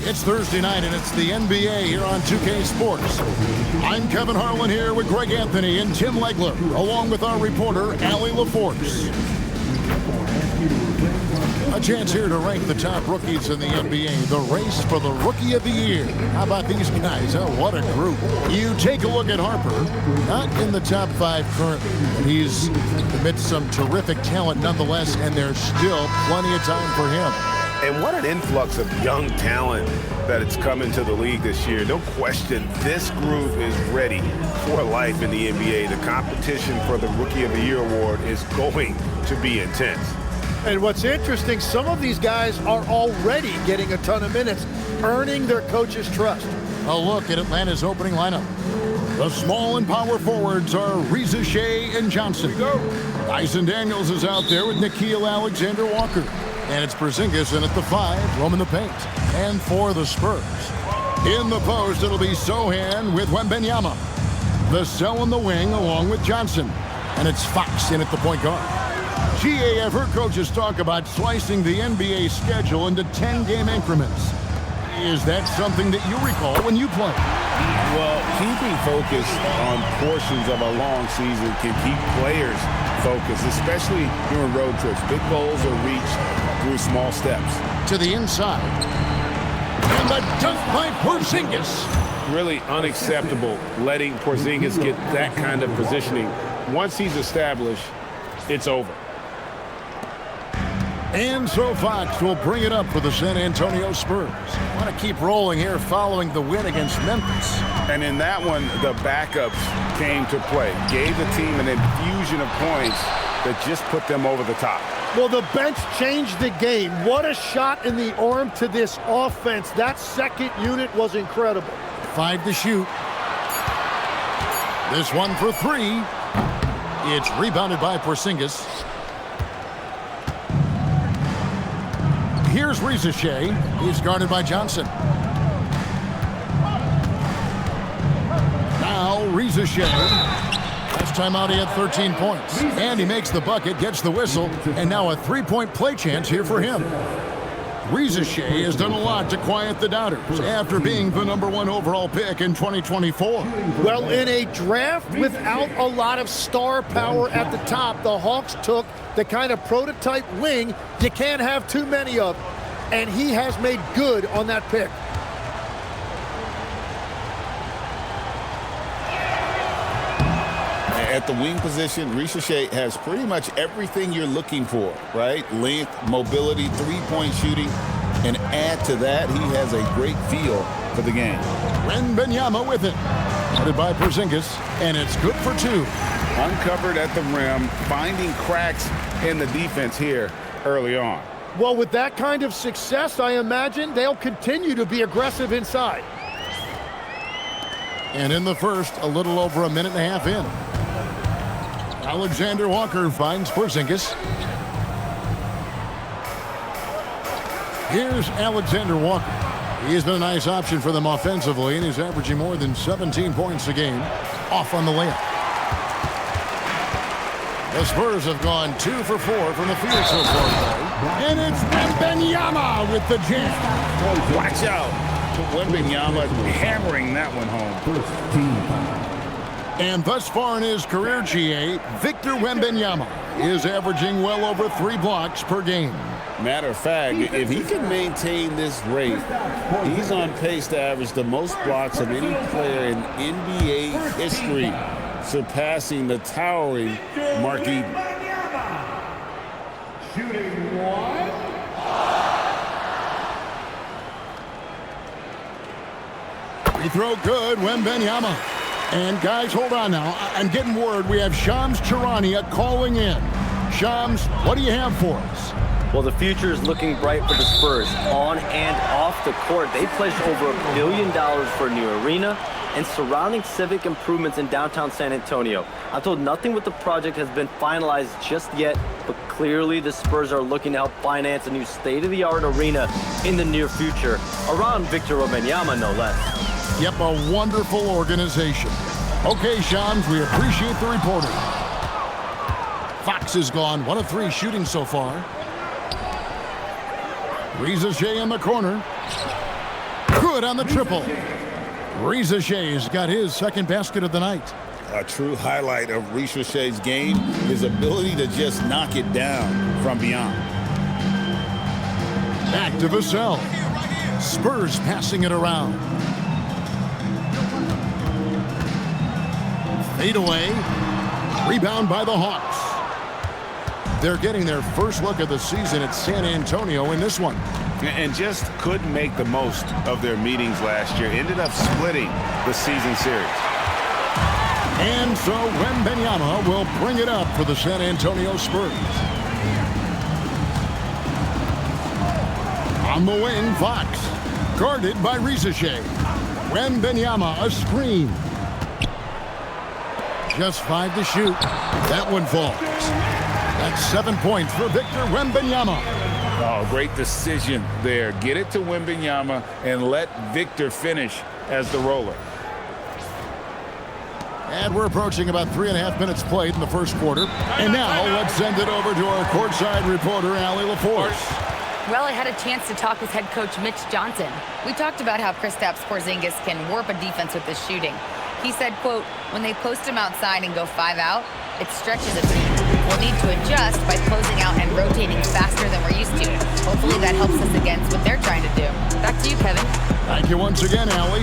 It's Thursday night, and it's the NBA here on 2K Sports. I'm Kevin Harlan here with Greg Anthony and Tim Legler, along with our reporter, Allie LaForce. A chance here to rank the top rookies in the NBA, the race for the Rookie of the Year. How about these guys? Oh, what a group. You take a look at Harper, not in the top 5 currently, but he's amidst some terrific talent nonetheless, and there's still plenty of time for him. And what an influx of young talent that it's come into the league this year. No question, this group is ready for life in the NBA. The competition for the Rookie of the Year award is going to be intense. And what's interesting, some of these guys are already getting a ton of minutes, earning their coach's trust. A look at Atlanta's opening lineup. The small and power forwards are Reza Shea and Johnson. Dyson Daniels is out there with Nickeil Alexander-Walker. And it's Porzingis in at the 5, roaming the paint. And for the Spurs, in the post, it'll be Sohan with Wembanyama. Vassell in the wing along with Johnson. And it's Fox in at the point guard. GA, I've heard coaches talk about slicing the NBA schedule into 10-game increments. Is that something that you recall when you played? Well, keeping focused on portions of a long season can keep players focused, especially during road trips. Big goals are reached through small steps. To the inside. And the dunk by Porzingis. Really unacceptable letting Porzingis get that kind of positioning. Once he's established, it's over. And so Fox will bring it up for the San Antonio Spurs. Want to keep rolling here following the win against Memphis. And in that one, the backups came to play. Gave the team an infusion of points that just put them over the top. Well, the bench changed the game. What a shot in the arm to this offense. That second unit was incredible. 5 to shoot. This one for 3. It's rebounded by Porzingis. Here's Reza Shea. He's guarded by Johnson. Now Reza Shea. Last time out he had 13 points. And he makes the bucket, gets the whistle, and now a 3-point play chance here for him. Reza Shea has done a lot to quiet the doubters after being the #1 overall pick in 2024. Well, in a draft without a lot of star power at the top, the Hawks took the kind of prototype wing you can't have too many of. And he has made good on that pick. At the wing position, Reza Shea has pretty much everything you're looking for, right? Length, mobility, three-point shooting, and add to that, he has a great feel for the game. Wembanyama with it. Headed by Porzingis, and it's good for 2. Uncovered at the rim, finding cracks in the defense here early on. Well, with that kind of success, I imagine they'll continue to be aggressive inside. And in the first, a little over a minute and a half in. Alexander Walker finds Porzingis. Here's Alexander Walker. He's been a nice option for them offensively, and he's averaging more than 17 points a game. Off on the layup. The Spurs have gone 2 for 4 from the field so far. And it's Wembanyama with the jam. Watch out. Wembanyama hammering that one home. And thus far in his career, GA, Victor Wembanyama is averaging well over 3 blocks per game. Matter of fact, if he can maintain this rate, he's on pace to average the most blocks of any player in NBA history, surpassing the towering Mark Eaton. Shooting 1. Free throw good, Wembanyama. And guys, hold on now. I'm getting word we have Shams Charania calling in. Shams, what do you have for us? Well, the future is looking bright for the Spurs. On and off the court, they pledged over $1 billion for a new arena and surrounding civic improvements in downtown San Antonio. I'm told nothing with the project has been finalized just yet, but clearly the Spurs are looking to help finance a new state-of-the-art arena in the near future, around Victor Wembanyama, no less. Yep, a wonderful organization. Okay, Shams, we appreciate the reporting. Fox is gone, 1 of 3 shooting so far. Reza Shea in the corner. Good on the triple. Ricochet's got his second basket of the night. A true highlight of Ricochet's game, his ability to just knock it down from beyond. Back to Vassell. Spurs passing it around. Fade away. Rebound by the Hawks. They're getting their first look of the season at San Antonio in this one. And just couldn't make the most of their meetings last year. Ended up splitting the season series. And so Wembanyama will bring it up for the San Antonio Spurs. On the wing, Fox. Guarded by Ricochet. Wembanyama, a screen. Just 5 to shoot. That one falls. That's 7 points for Victor Wembanyama. Oh, great decision there. Get it to Wembanyama and let Victor finish as the roller. And we're approaching about 3.5 minutes played in the first quarter. And now let's send it over to our courtside reporter, Allie LaForce. Well, I had a chance to talk with head coach Mitch Johnson. We talked about how Kristaps Porzingis can warp a defense with his shooting. He said, quote, when they post him outside and go 5 out, it stretches a team. We'll need to adjust by closing out and rotating faster than we're used to. Hopefully that helps us against what they're trying to do. Back to you, Kevin. Thank you once again, Allie.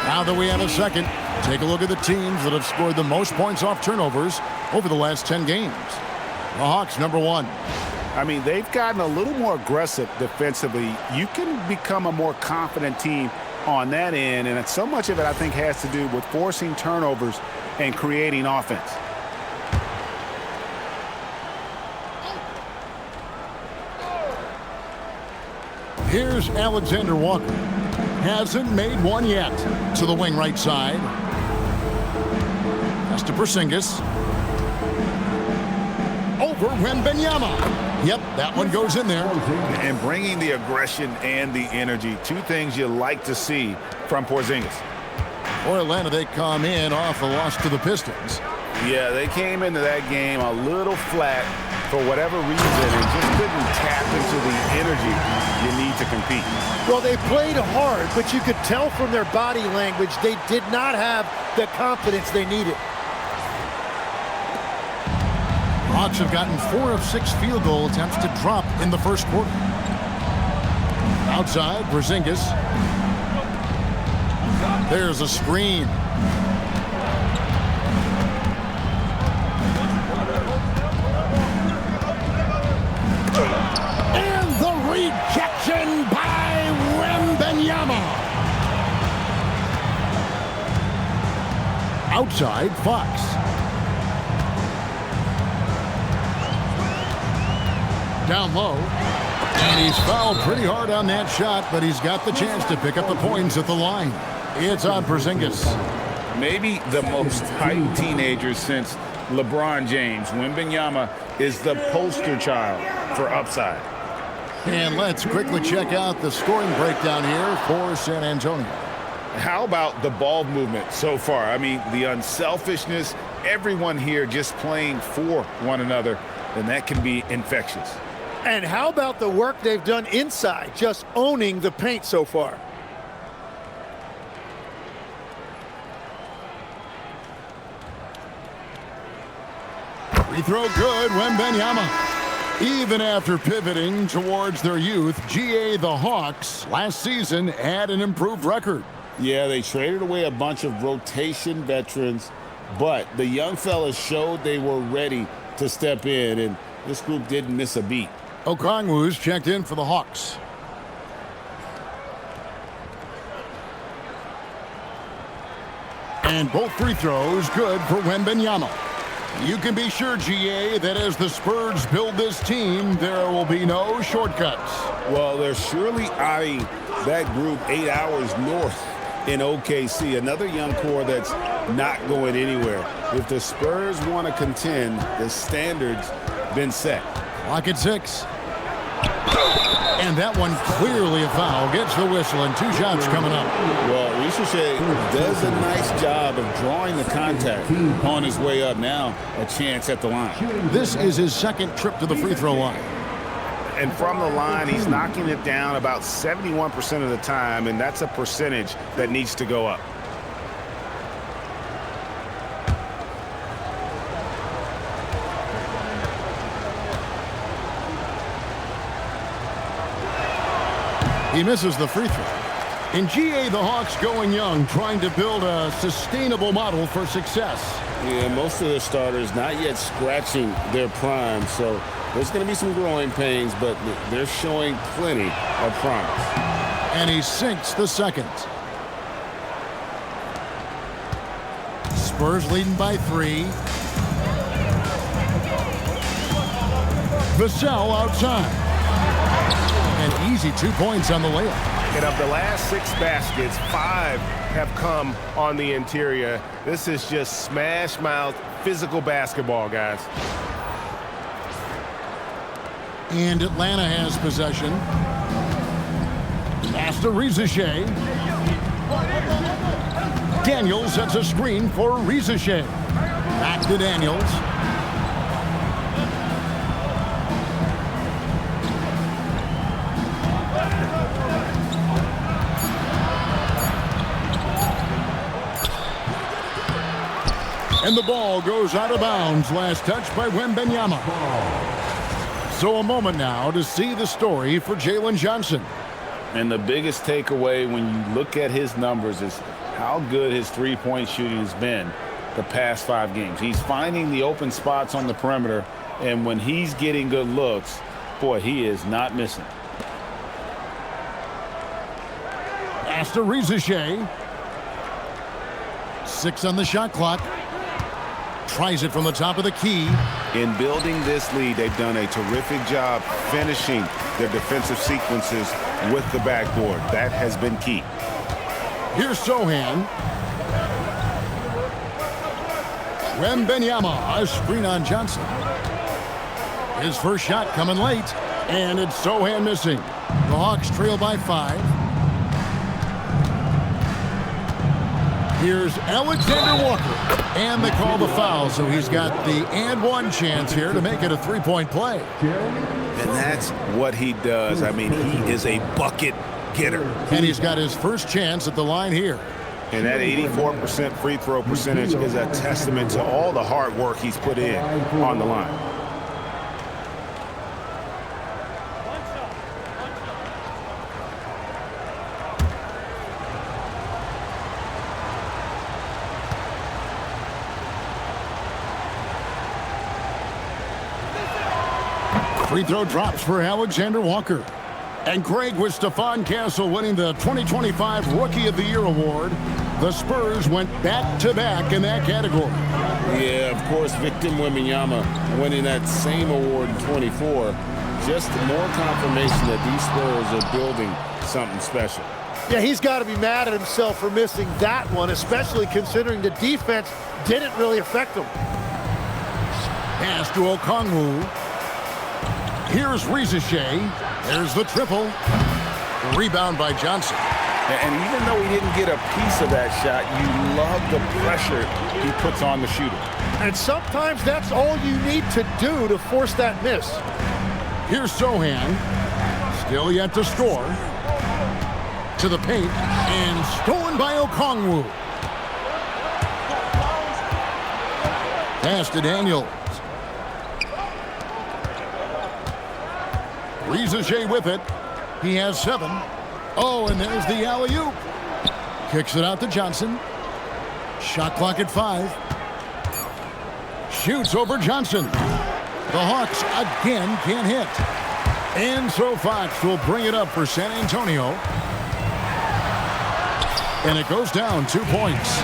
Now that we have a second, take a look at the teams that have scored the most points off turnovers over the last 10 games. The Hawks, number 1. I mean, they've gotten a little more aggressive defensively. You can become a more confident team on that end, and so much of it, I think, has to do with forcing turnovers and creating offense. Here's Alexander Walker. Hasn't made one yet. To the wing right side. Pass to Porzingis. Over Wembanyama. Yep, that one goes in there. And bringing the aggression and the energy, 2 things you like to see from Porzingis. For Atlanta, they come in off a loss to the Pistons. Yeah, they came into that game a little flat for whatever reason and just couldn't tap into the energy you need to compete. Well, they played hard, but you could tell from their body language they did not have the confidence they needed. Hawks have gotten 4 of 6 field goal attempts to drop in the first quarter. Outside, Porzingis. There's a screen. And the rejection by Wembanyama. Outside, Fox. Down low. And he's fouled pretty hard on that shot, but he's got the chance to pick up the points at the line. It's on Porzingis. Maybe the most hyped teenager since LeBron James. Wembanyama is the poster child for upside. And let's quickly check out the scoring breakdown here for San Antonio. How about the ball movement so far? I mean, the unselfishness, everyone here just playing for one another, and that can be infectious. And how about the work they've done inside, just owning the paint so far? Free throw good, Wembanyama. Even after pivoting towards their youth, GA the Hawks last season had an improved record. Yeah, they traded away a bunch of rotation veterans, but the young fellas showed they were ready to step in, and this group didn't miss a beat. Okongwu's checked in for the Hawks. And both free throws good for Wembanyama. You can be sure, GA, that as the Spurs build this team, there will be no shortcuts. Well, they're surely eyeing that group 8 hours north in OKC, another young core that's not going anywhere. If the Spurs want to contend, the standard's been set. Clock at 6. And that one clearly a foul. Gets the whistle, and 2 shots coming up. Well, Ricochet does a nice job of drawing the contact on his way up. Now a chance at the line. This is his second trip to the free throw line. And from the line, he's knocking it down about 71% of the time, and that's a percentage that needs to go up. He misses the free throw. In GA, the Hawks going young, trying to build a sustainable model for success. Yeah, most of the starters not yet scratching their prime, so there's going to be some growing pains, but they're showing plenty of promise. And he sinks the second. Spurs leading by 3. Vassell outside. An easy 2 points on the layup. And of the last 6 baskets, 5 have come on the interior. This is just smash mouth physical basketball, guys. And Atlanta has possession. Pass to Ricochet. Daniels sets a screen for Ricochet. Back to Daniels. And the ball goes out of bounds. Last touch by Wembanyama. So a moment now to see the story for Jalen Johnson. And the biggest takeaway when you look at his numbers is how good his three-point shooting has been the past 5 games. He's finding the open spots on the perimeter, and when he's getting good looks, boy, he is not missing. Pass to Ricochet. 6 on the shot clock. Tries it from the top of the key. In building this lead, they've done a terrific job finishing their defensive sequences with the backboard. That has been key. Here's Sohan. Wembanyama, a screen on Johnson. His first shot coming late, and it's Sohan missing. The Hawks trail by 5. Here's Alexander Walker, and they call the foul, so he's got the and one chance here to make it a 3-point play. And that's what he does. I mean, he is a bucket getter. And he's got his first chance at the line here. And that 84% free throw percentage is a testament to all the hard work he's put in on the line. Free throw drops for Alexander Walker. And Craig, with Stephon Castle winning the 2025 Rookie of the Year award, the Spurs went back-to-back in that category. Yeah, of course, Victor Wembanyama winning that same award in 24. Just more confirmation that these Spurs are building something special. Yeah, he's got to be mad at himself for missing that one, especially considering the defense didn't really affect him. Pass to Okongwu. Here's Ricochet. There's the triple. Rebound by Johnson. And even though he didn't get a piece of that shot, you love the pressure he puts on the shooter. And sometimes that's all you need to do to force that miss. Here's Sohan. Still yet to score. To the paint. And stolen by Okongwu. Pass to Daniels. Rizachet with it. He has 7. Oh, and there's the alley-oop. Kicks it out to Johnson. Shot clock at 5. Shoots over Johnson. The Hawks again can't hit. And so Fox will bring it up for San Antonio. And it goes down 2 points.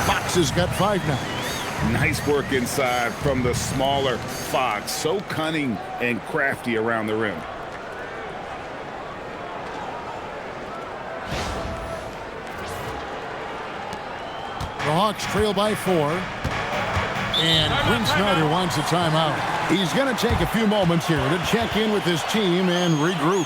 Fox has got 5 now. Nice work inside from the smaller Fox. So cunning and crafty around the rim. The Hawks trail by 4. And Quinn Snyder wants a timeout. He's going to take a few moments here to check in with his team and regroup.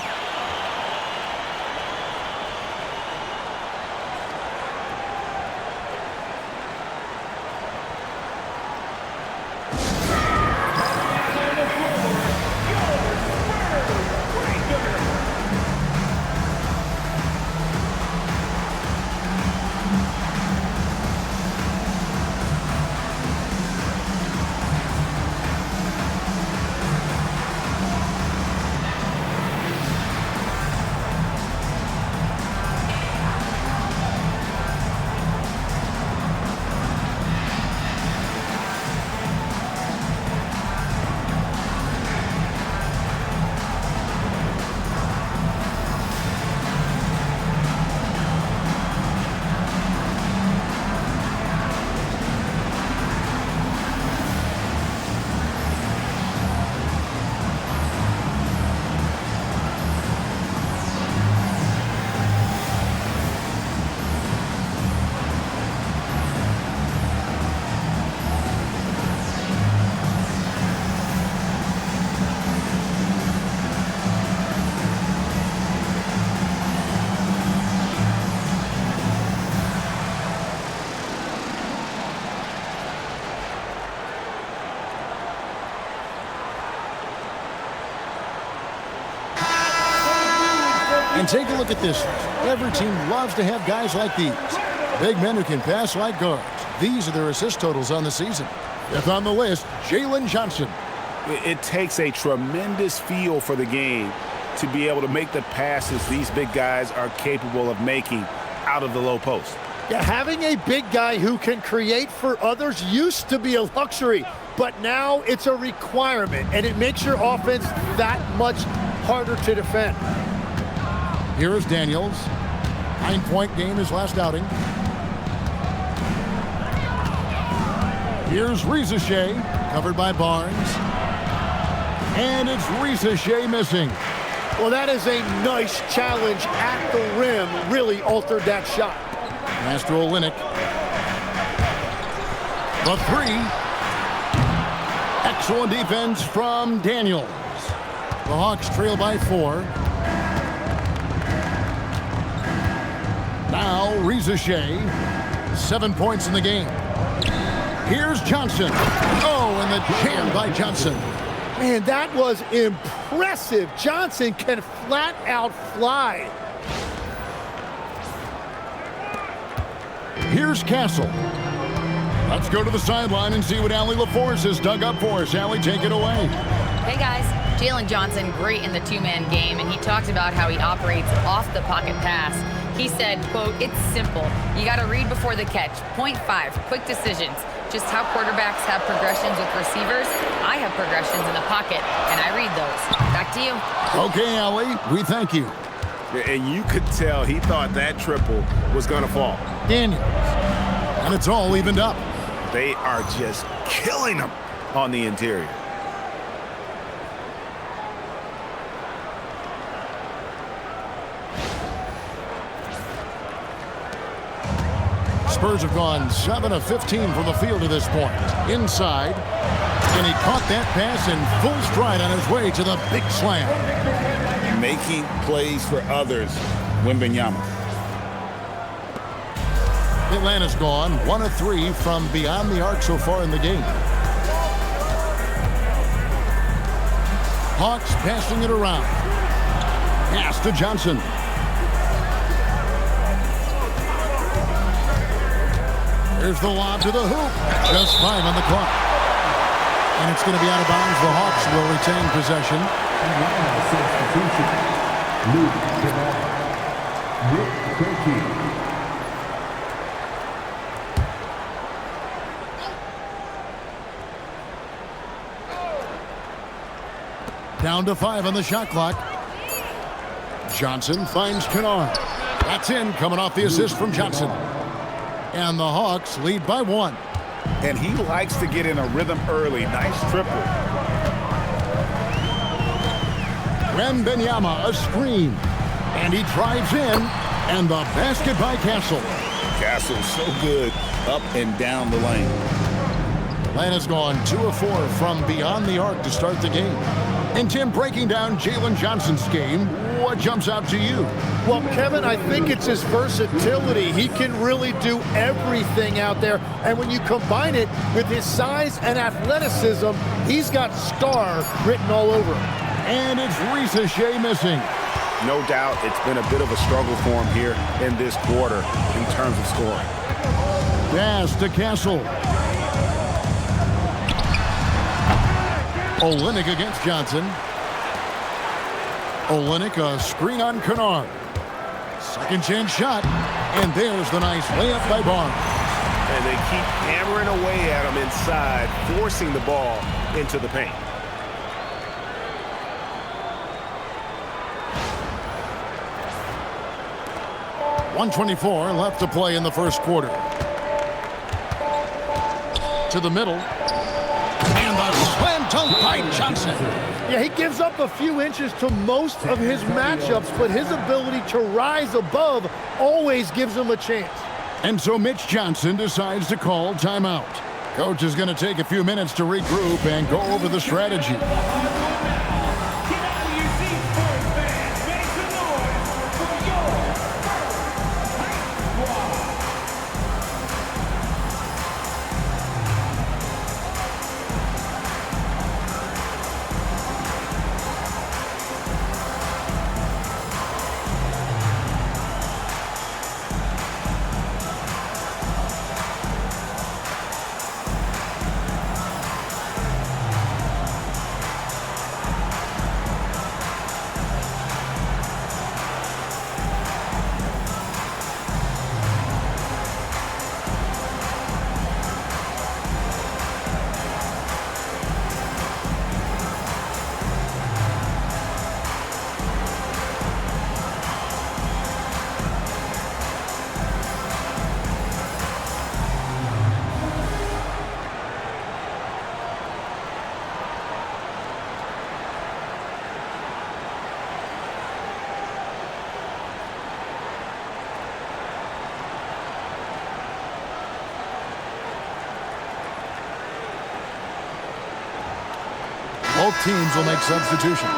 And take a look at this. Every team loves to have guys like these. Big men who can pass like guards. These are their assist totals on the season. Fifth on the list, Jalen Johnson. It takes a tremendous feel for the game to be able to make the passes these big guys are capable of making out of the low post. Yeah, having a big guy who can create for others used to be a luxury, but now it's a requirement, and it makes your offense that much harder to defend. Here is Daniels. 9-point game his last outing. Here's Rizachet, covered by Barnes. And it's Rizachet missing. Well, that is a nice challenge at the rim. Really altered that shot. Master Olynyk. The 3. Excellent defense from Daniels. The Hawks trail by 4. Now Rizachet. 7 points in the game. Here's Johnson. Oh, and the jam by Johnson. Man, that was impressive. Johnson can flat out fly. Here's Castle. Let's go to the sideline and see what Allie LaForce has dug up for us. Allie, take it away. Hey, guys. Jalen Johnson, great in the two-man game, and he talked about how he operates off the pocket pass. He said, quote, "It's simple. You got to read before the catch. Point 5, quick decisions. Just how quarterbacks have progressions with receivers, I have progressions in the pocket, and I read those." Back to you. Okay, Allie, we thank you. And you could tell he thought that triple was going to fall. Daniels. And it's all evened up. They are just killing him on the interior. Spurs have gone 7 of 15 from the field to this point. Inside, and he caught that pass in full stride on his way to the big slam. Making plays for others, Wembanyama. Atlanta's gone 1 of 3 from beyond the arc so far in the game. Hawks passing it around. Pass to Johnson. There's the lob to the hoop. Just 5 on the clock. And it's going to be out of bounds. The Hawks will retain possession. Down to 5 on the shot clock. Johnson finds Kennard. That's in, coming off the assist from Johnson. And the Hawks lead by 1. And he likes to get in a rhythm early. Nice triple. Wembanyama, a screen. And he drives in. And the basket by Castle. Castle's so good up and down the lane. Atlanta's gone 2 of 4 from beyond the arc to start the game. And Tim, breaking down Jalen Johnson's game, what jumps out to you? Well, Kevin, I think it's his versatility. He can really do everything out there. And when you combine it with his size and athleticism, he's got star written all over him. And it's Shea missing. No doubt it's been a bit of a struggle for him here in this quarter in terms of scoring. Pass to Castle. Olynyk against Johnson. Olynyk, a screen on Kennard. Second chance shot. And there's the nice layup by Barnes. And they keep hammering away at him inside, forcing the ball into the paint. .124 left to play in the first quarter. To the middle. And the slam dunk by Johnson. Yeah, he gives up a few inches to most of his matchups, but his ability to rise above always gives him a chance. And so Mitch Johnson decides to call timeout. Coach is going to take a few minutes to regroup and go over the strategy. Both teams will make substitutions.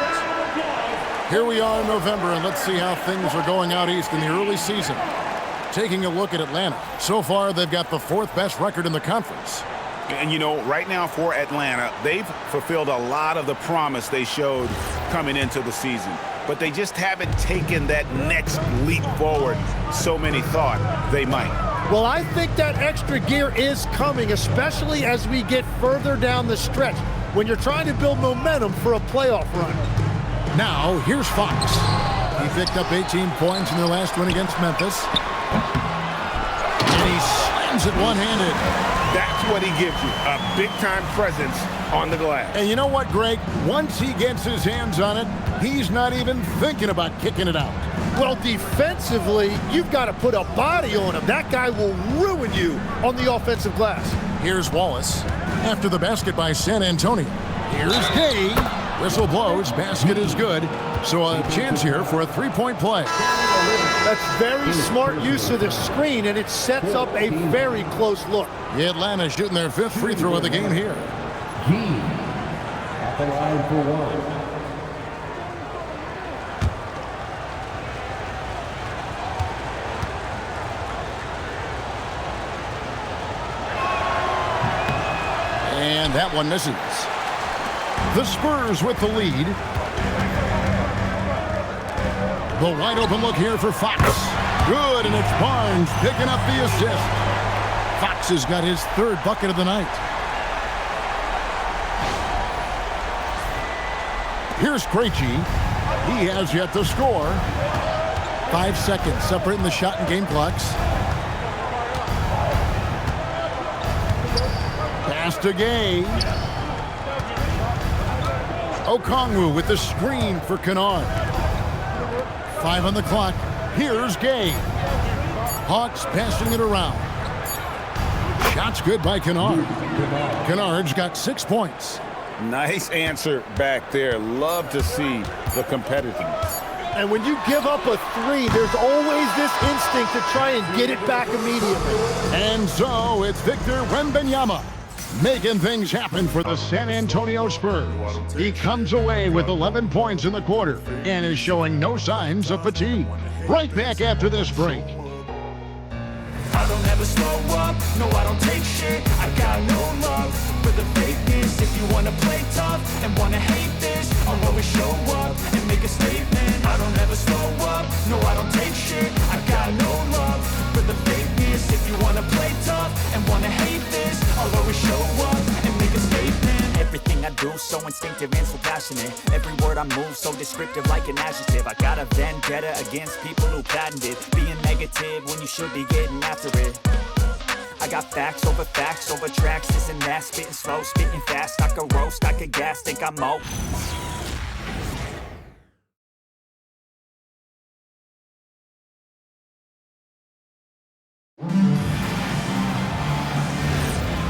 Here we are in November, and let's see how things are going out east in the early season. Taking a look at Atlanta. So far, they've got the 4th best record in the conference. And, you know, right now for Atlanta, they've fulfilled a lot of the promise they showed coming into the season. But they just haven't taken that next leap forward so many thought they might. Well, I think that extra gear is coming, especially as we get further down the stretch, when you're trying to build momentum for a playoff run. Now, here's Fox. He picked up 18 points in their last win against Memphis. And he slams it one-handed. That's what he gives you, a big-time presence on the glass. And you know what, Greg? Once he gets his hands on it, he's not even thinking about kicking it out. Well, defensively, you've got to put a body on him. That guy will ruin you on the offensive glass. Here's Wallace. After the basket by San Antonio. Here's Gay. Whistle blows. Basket is good. So a chance here for a three-point play. That's very smart use of the screen, and it sets up a very close look. The Atlanta shooting their 5th free throw of the game here. At the line for one. And that one misses. The Spurs with the lead. The wide open look here for Fox. Good, and it's Barnes picking up the assist. Fox has got his 3rd bucket of the night. Here's Krejci. He has yet to score. 5 seconds separating the shot and game clocks. Pass to Gay. Okongwu with the screen for Kennard. 5 on the clock. Here's Gay. Hawks passing it around. Shot's good by Kennard. Kennard's got 6 points. Nice answer back there. Love to see the competitiveness. And when you give up a 3, there's always this instinct to try and get it back immediately. And so it's Victor Wembanyama making things happen for the San Antonio Spurs. He comes away with 11 points in the quarter and is showing no signs of fatigue. Right back after this break. I don't ever slow up, no I don't take shit. I got no love for the fakeness. If you wanna play tough and wanna hate this, I'll always show up and make a statement. I don't ever slow up, no I don't take shit. I got no love for the fakeness. If you wanna play tough and wanna hate this, I'll always show up and make a statement. Everything I do so instinctive and so passionate. Every word I move so descriptive like an adjective. I got a vendetta against people who patented being negative when you should be getting after it. I got facts over tracks, this and that. Spitting slow, spitting fast. I could roast, I could gas, think I'm mo.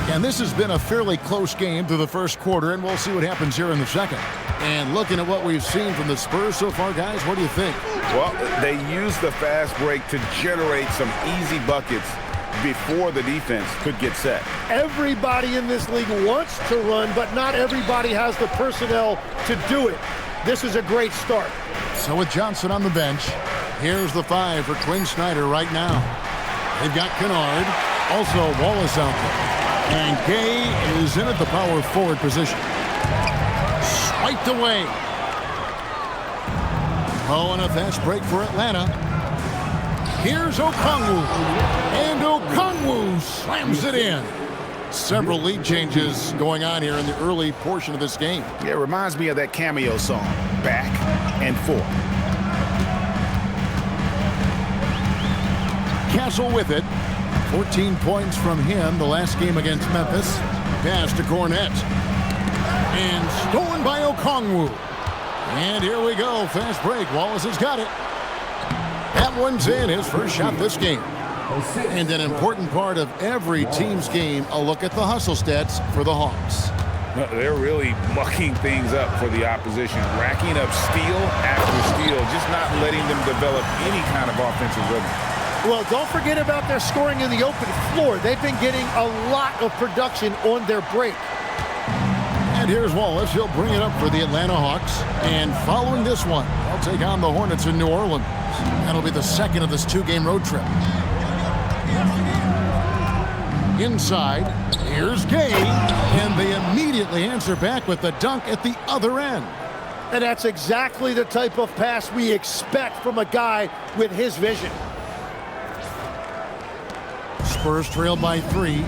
And this has been a fairly close game through the first quarter, and we'll see what happens here in the second. And looking at what we've seen from the Spurs so far, guys, what do you think? Well, they used the fast break to generate some easy buckets before the defense could get set. Everybody in this league wants to run, but not everybody has the personnel to do it. This is a great start. So with Johnson on the bench, here's the 5 for Quinn Snyder right now. They've got Kennard, also Wallace out there. And Gay is in at the power forward position. Swiped away. Oh, and a fast break for Atlanta. Here's Okongwu. And Okongwu slams it in. Several lead changes going on here in the early portion of this game. Yeah, it reminds me of that cameo song, Back and Forth. Castle with it. 14 points from him the last game against Memphis. Pass to Cornette. And stolen by Okongwu. And here we go. Fast break. Wallace has got it. That one's in. His first shot this game. And an important part of every team's game, a look at the hustle stats for the Hawks. They're really mucking things up for the opposition, racking up steal after steal, just not letting them develop any kind of offensive rhythm. Well, don't forget about their scoring in the open floor. They've been getting a lot of production on their break. And here's Wallace. He'll bring it up for the Atlanta Hawks. And following this one, they'll take on the Hornets in New Orleans. That'll be the second of this 2-game road trip. Inside, here's Gay. And they immediately answer back with the dunk at the other end. And that's exactly the type of pass we expect from a guy with his vision. Spurs trail by 3.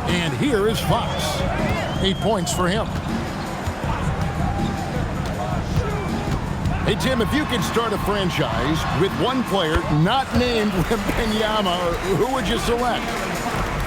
And here is Fox. 8 points for him. Hey, Tim, if you could start a franchise with one player not named Wembanyama, who would you select?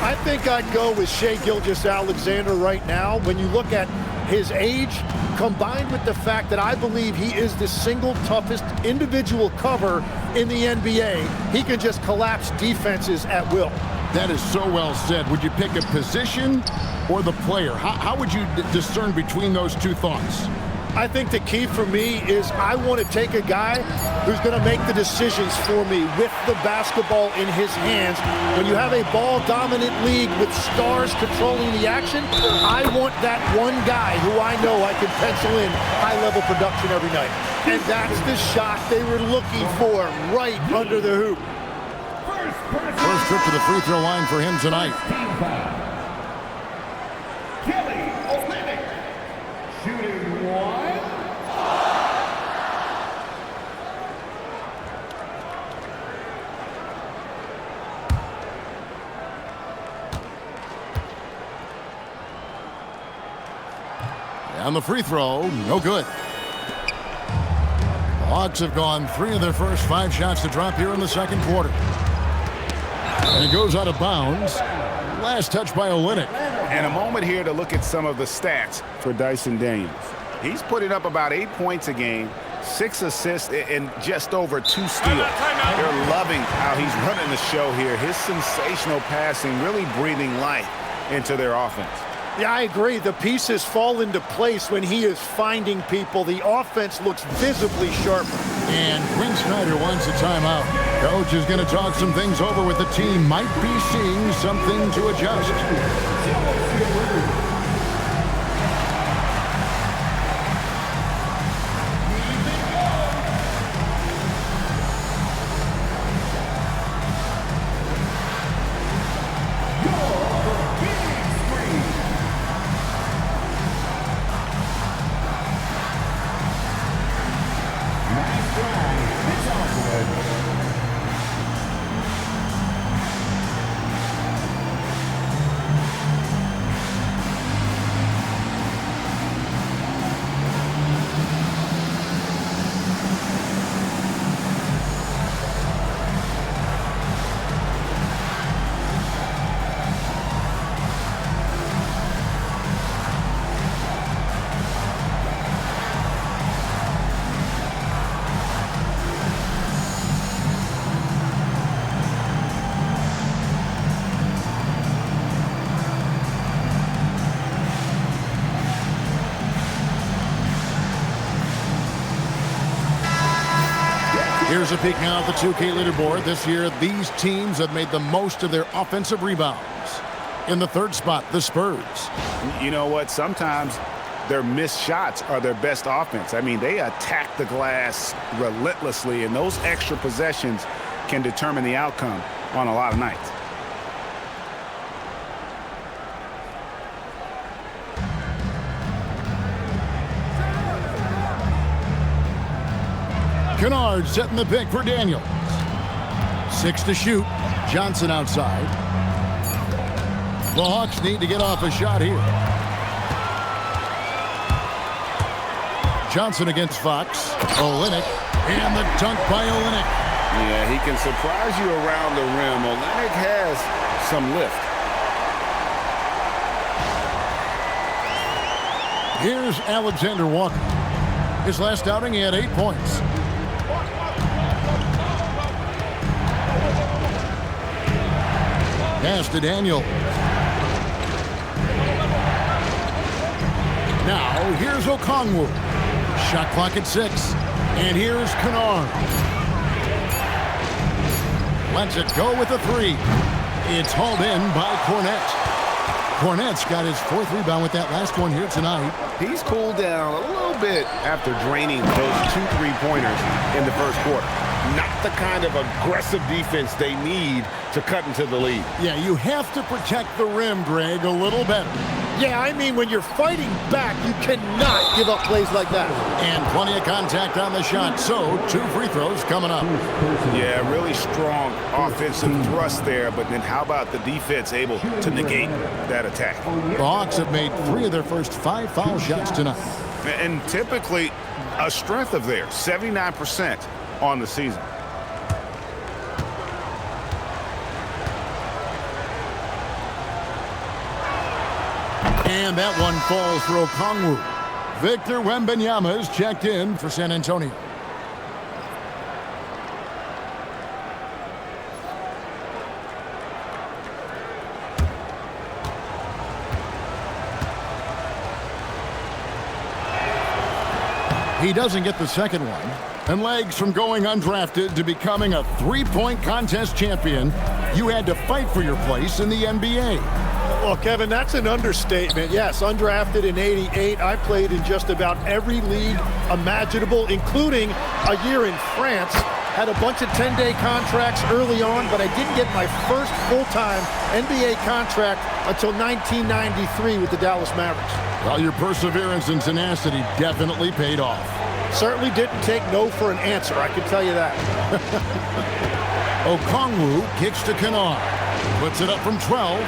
I think I'd go with Shai Gilgeous-Alexander right now. When you look at his age, combined with the fact that I believe he is the single toughest individual cover in the NBA, he can just collapse defenses at will. That is so well said. Would you pick a position or the player? How would you discern between those two thoughts? I think the key for me is I want to take a guy who's going to make the decisions for me with the basketball in his hands. When you have a ball-dominant league with stars controlling the action, I want that one guy who I know I can pencil in high-level production every night. And that's the shot they were looking for right under the hoop. First trip to the free throw line for him tonight. And the free throw, no good. The Hawks have gone 3 of their first 5 shots to drop here in the second quarter. And it goes out of bounds. Last touch by Olynyk. And a moment here to look at some of the stats for Dyson Daniels. He's putting up about 8 points a game, 6 assists, and just over 2 steals. They're loving how he's running the show here. His sensational passing really breathing life into their offense. Yeah, I agree. The pieces fall into place when he is finding people. The offense looks visibly sharper. And Quinn Snyder wants a timeout. Coach is going to talk some things over with the team. Might be seeing something to adjust. Here's a peek now at the 2K leaderboard. This year, these teams have made the most of their offensive rebounds. In the third spot, the Spurs. You know what? Sometimes their missed shots are their best offense. I mean, they attack the glass relentlessly, and those extra possessions can determine the outcome on a lot of nights. Kennard setting the pick for Daniels. 6 to shoot. Johnson outside. The Hawks need to get off a shot here. Johnson against Fox. Olynyk. And the dunk by Olynyk. Yeah, he can surprise you around the rim. Olynyk has some lift. Here's Alexander Walker. His last outing, he had 8 points. Pass to Daniel. Now, here's Okongwu. Shot clock at 6. And here's Kennard. Lets it go with a 3. It's hauled in by Cornette. Cornette's got his 4th rebound with that last one here tonight. He's cooled down a little bit after draining those 2 3-pointers in the first quarter. Not the kind of aggressive defense they need to cut into the lead. Yeah, you have to protect the rim, Greg, a little better. Yeah, I mean, when you're fighting back, you cannot give up plays like that. And plenty of contact on the shot, so 2 free throws coming up. Yeah, really strong offensive thrust there, but then how about the defense able to negate that attack? The Hawks have made 3 of their first 5 foul shots tonight. And typically a strength of theirs, 79% on the season. And that one falls for Okongwu. Victor Wembanyama is checked in for San Antonio. He doesn't get the second one. And legs from going undrafted to becoming a 3-point contest champion, you had to fight for your place in the NBA. Well, Kevin, that's an understatement. Yes, undrafted in '88. I played in just about every league imaginable, including a year in France. Had a bunch of 10-day contracts early on, but I didn't get my first full-time NBA contract until 1993 with the Dallas Mavericks. Well, your perseverance and tenacity definitely paid off. Certainly didn't take no for an answer, I can tell you that. Okongwu kicks to Kennard. Puts it up from 12.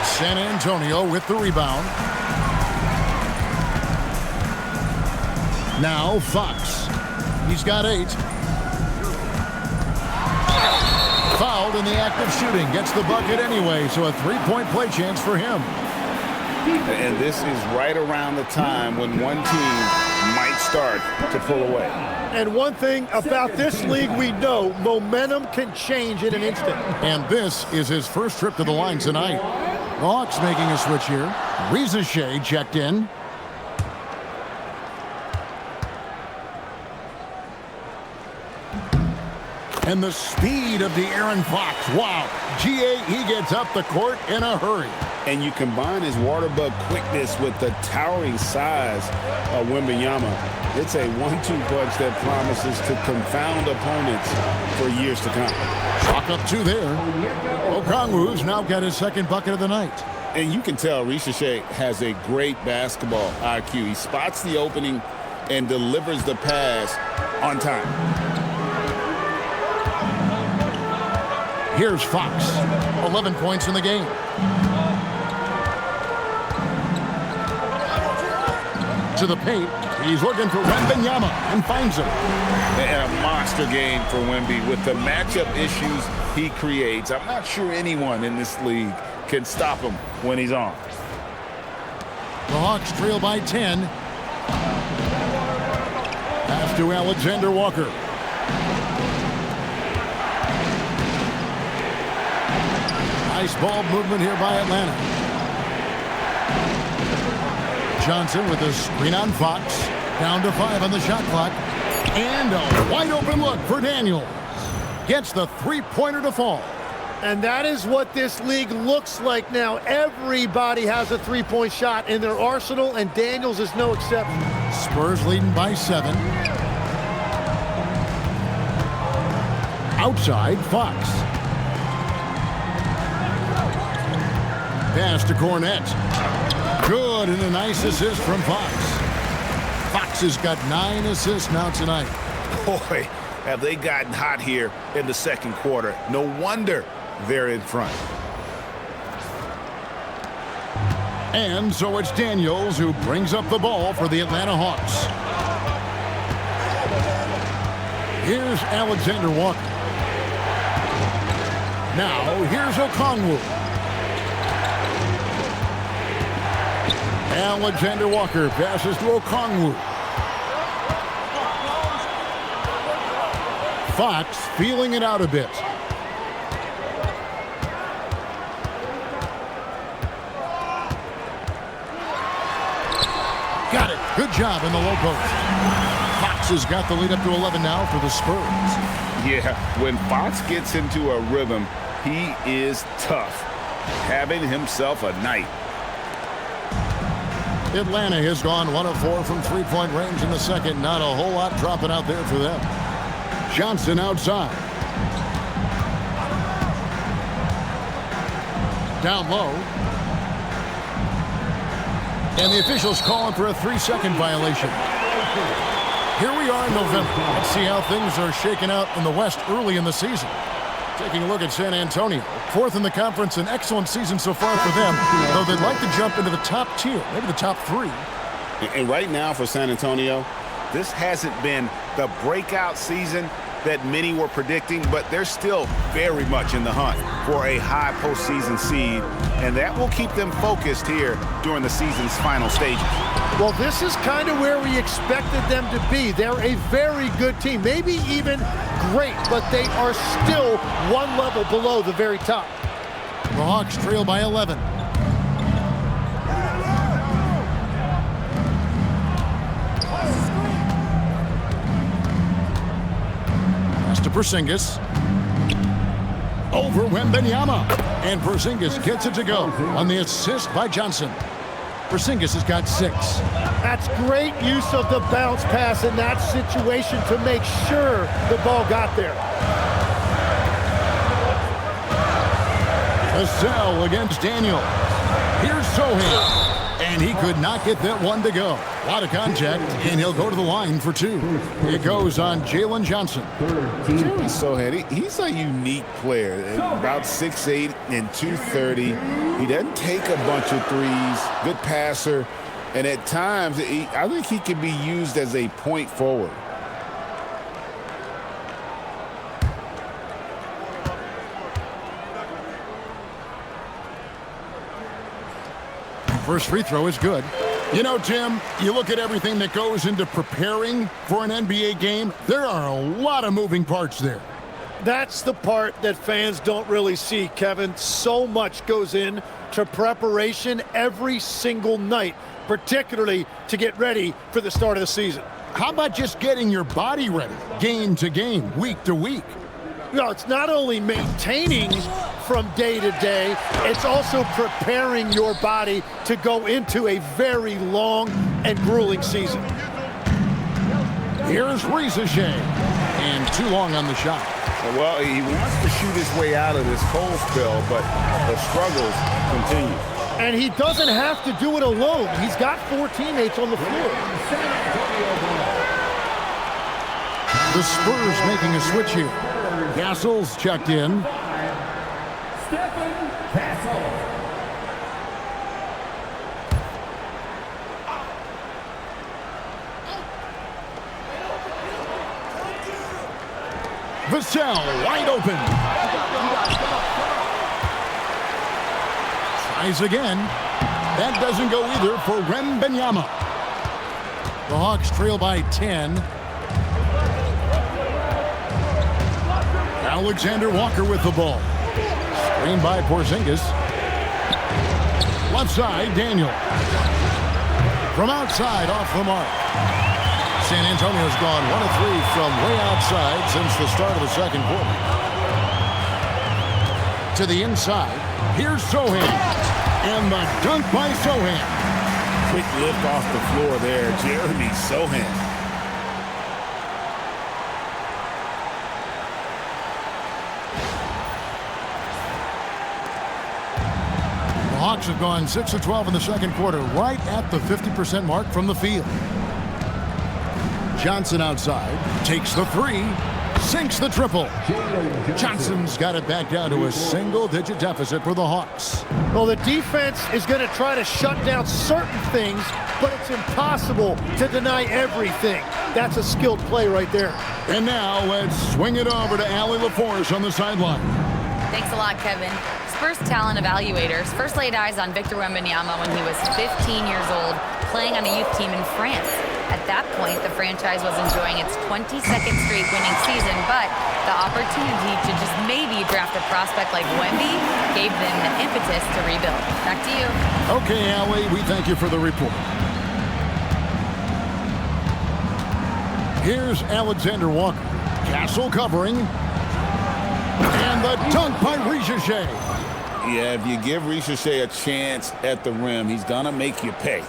San Antonio with the rebound. Now Fox. He's got 8. Fouled in the act of shooting. Gets the bucket anyway, so a 3-point play chance for him. And this is right around the time when one team might start to pull away. And one thing about this league we know, momentum can change in an instant. And this is his first trip to the line tonight. The Hawks making a switch here. Shea checked in. And the speed of De'Aaron Fox. Wow. He gets up the court in a hurry. And you combine his water bug quickness with the towering size of Wembanyama. It's a 1-2 punch that promises to confound opponents for years to come. Chalk up 2 there. Okongwu's now got his second bucket of the night. And you can tell Shea has a great basketball IQ. He spots the opening and delivers the pass on time. Here's Fox. 11 points in the game. To the paint. He's looking for Wembanyama and finds him. And a monster game for Wemby with the matchup issues he creates. I'm not sure anyone in this league can stop him when he's on. The Hawks trail by 10. Pass to Alexander Walker. Nice ball movement here by Atlanta. Johnson with a screen on Fox. Down to 5 on the shot clock. And a wide open look for Daniels. Gets the 3-pointer to fall. And that is what this league looks like now. Everybody has a 3-point shot in their arsenal, and Daniels is no exception. Spurs leading by 7. Outside, Fox. Pass to Cornette. Good, and a nice assist from Fox. Fox has got 9 assists now tonight. Boy, have they gotten hot here in the second quarter. No wonder they're in front. And so it's Daniels who brings up the ball for the Atlanta Hawks. Here's Alexander Walker. Now, here's Okongwu. Alexander Walker passes to Okongwu. Fox feeling it out a bit. Got it. Good job in the low post. Fox has got the lead up to 11 now for the Spurs. Yeah, when Fox gets into a rhythm, he is tough. Having himself a night. Atlanta has gone 1 of 4 from 3-point range in the second. Not a whole lot dropping out there for them. Johnson outside. Down low. And the officials calling for a 3-second violation. Here we are in November. Let's see how things are shaking out in the West early in the season. Taking a look at San Antonio. 4th in the conference, an excellent season so far for them, though they'd like to jump into the top tier, maybe the top 3. And right now for San Antonio, This hasn't been the breakout season that many were predicting, but they're still very much in the hunt for a high postseason seed, and that will keep them focused here during the season's final stages. Well, this is kind of where we expected them to be. They're a very good team, maybe even great, but they are still one level below the very top. The Hawks trail by 11. Pass to Porzingis. Over Wembanyama. And Porzingis gets it to go on the assist by Johnson. Porzingis has got 6. That's great use of the bounce pass in that situation to make sure the ball got there. Vassell against Daniel. Here's Sohan. And he could not get that one to go. A lot of contact, and he'll go to the line for 2. It goes on Jalen Johnson. Sohan, he's a unique player. About 6'8" and 230. He doesn't take a bunch of threes. Good passer. And at times, I think he can be used as a point forward. First free throw is good. You know, Tim, you look at everything that goes into preparing for an NBA game, there are a lot of moving parts there. That's the part that fans don't really see, Kevin. So much goes in to preparation every single night, particularly to get ready for the start of the season. How about just getting your body ready, game to game, week to week? No, it's not only maintaining from day to day, it's also preparing your body to go into a very long and grueling season. Here's Shea, and too long on the shot. Well, he wants to shoot his way out of this cold spell, but the struggles continue. And he doesn't have to do it alone. He's got 4 teammates on the floor. The Spurs making a switch here. Castle's checked in. Vassell wide open. Tries again. That doesn't go either for Wembanyama. The Hawks trail by 10. Alexander Walker with the ball. Screen by Porzingis. Left side, Daniel. From outside, off the mark. San Antonio's gone 1 of 3 from way outside since the start of the second quarter. To the inside, here's Sohan. And the dunk by Sohan. Quick lift off the floor there, Jeremy Sohan. Hawks have gone 6 of 12 in the second quarter, right at the 50% mark from the field. Johnson outside, takes the 3, sinks the triple. Johnson's got it back down to a single-digit deficit for the Hawks. Well, the defense is going to try to shut down certain things, but it's impossible to deny everything. That's a skilled play right there. And now let's swing it over to Allie LaForce on the sideline. Thanks a lot, Kevin. Spurs talent evaluators first laid eyes on Victor Wembanyama when he was 15 years old, playing on a youth team in France. At that point, the franchise was enjoying its 22nd straight winning season, but the opportunity to just maybe draft a prospect like Wemby gave them the impetus to rebuild. Back to you. Okay, Allie, we thank you for the report. Here's Alexander Walker. Castle covering. And the dunk by Shea. Yeah, if you give Shea a chance at the rim, he's going to make you pay.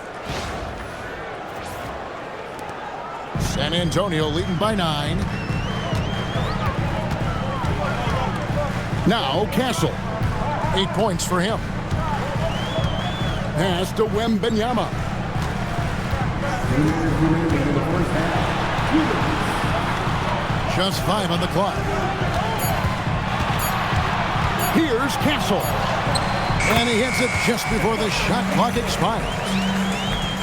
San Antonio leading by 9. Now Castle. 8 points for him. Pass to Wembanyama. Just 5 on the clock. Here's Castle. And he hits it just before the shot clock expires.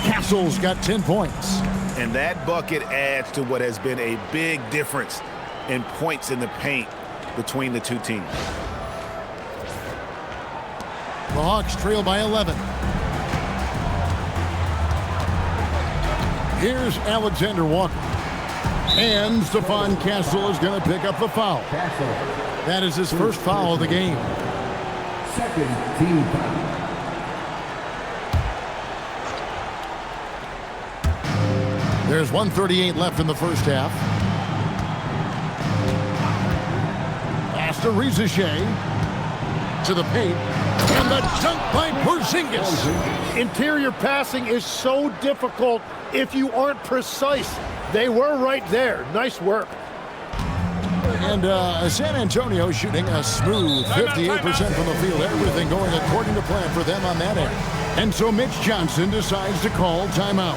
Castle's got 10 points. And that bucket adds to what has been a big difference in points in the paint between the two teams. The Hawks trail by 11. Here's Alexander Walker. And Stephon Castle is going to pick up the foul. That is his first foul of the game. Second team foul. There's 1:38 left in the first half. Pass to Shea. To the paint. And the dunk by Porzingis. Interior passing is so difficult if you aren't precise. They were right there. Nice work. And San Antonio shooting a smooth 58% from the field. Everything going according to plan for them on that end. And so Mitch Johnson decides to call timeout.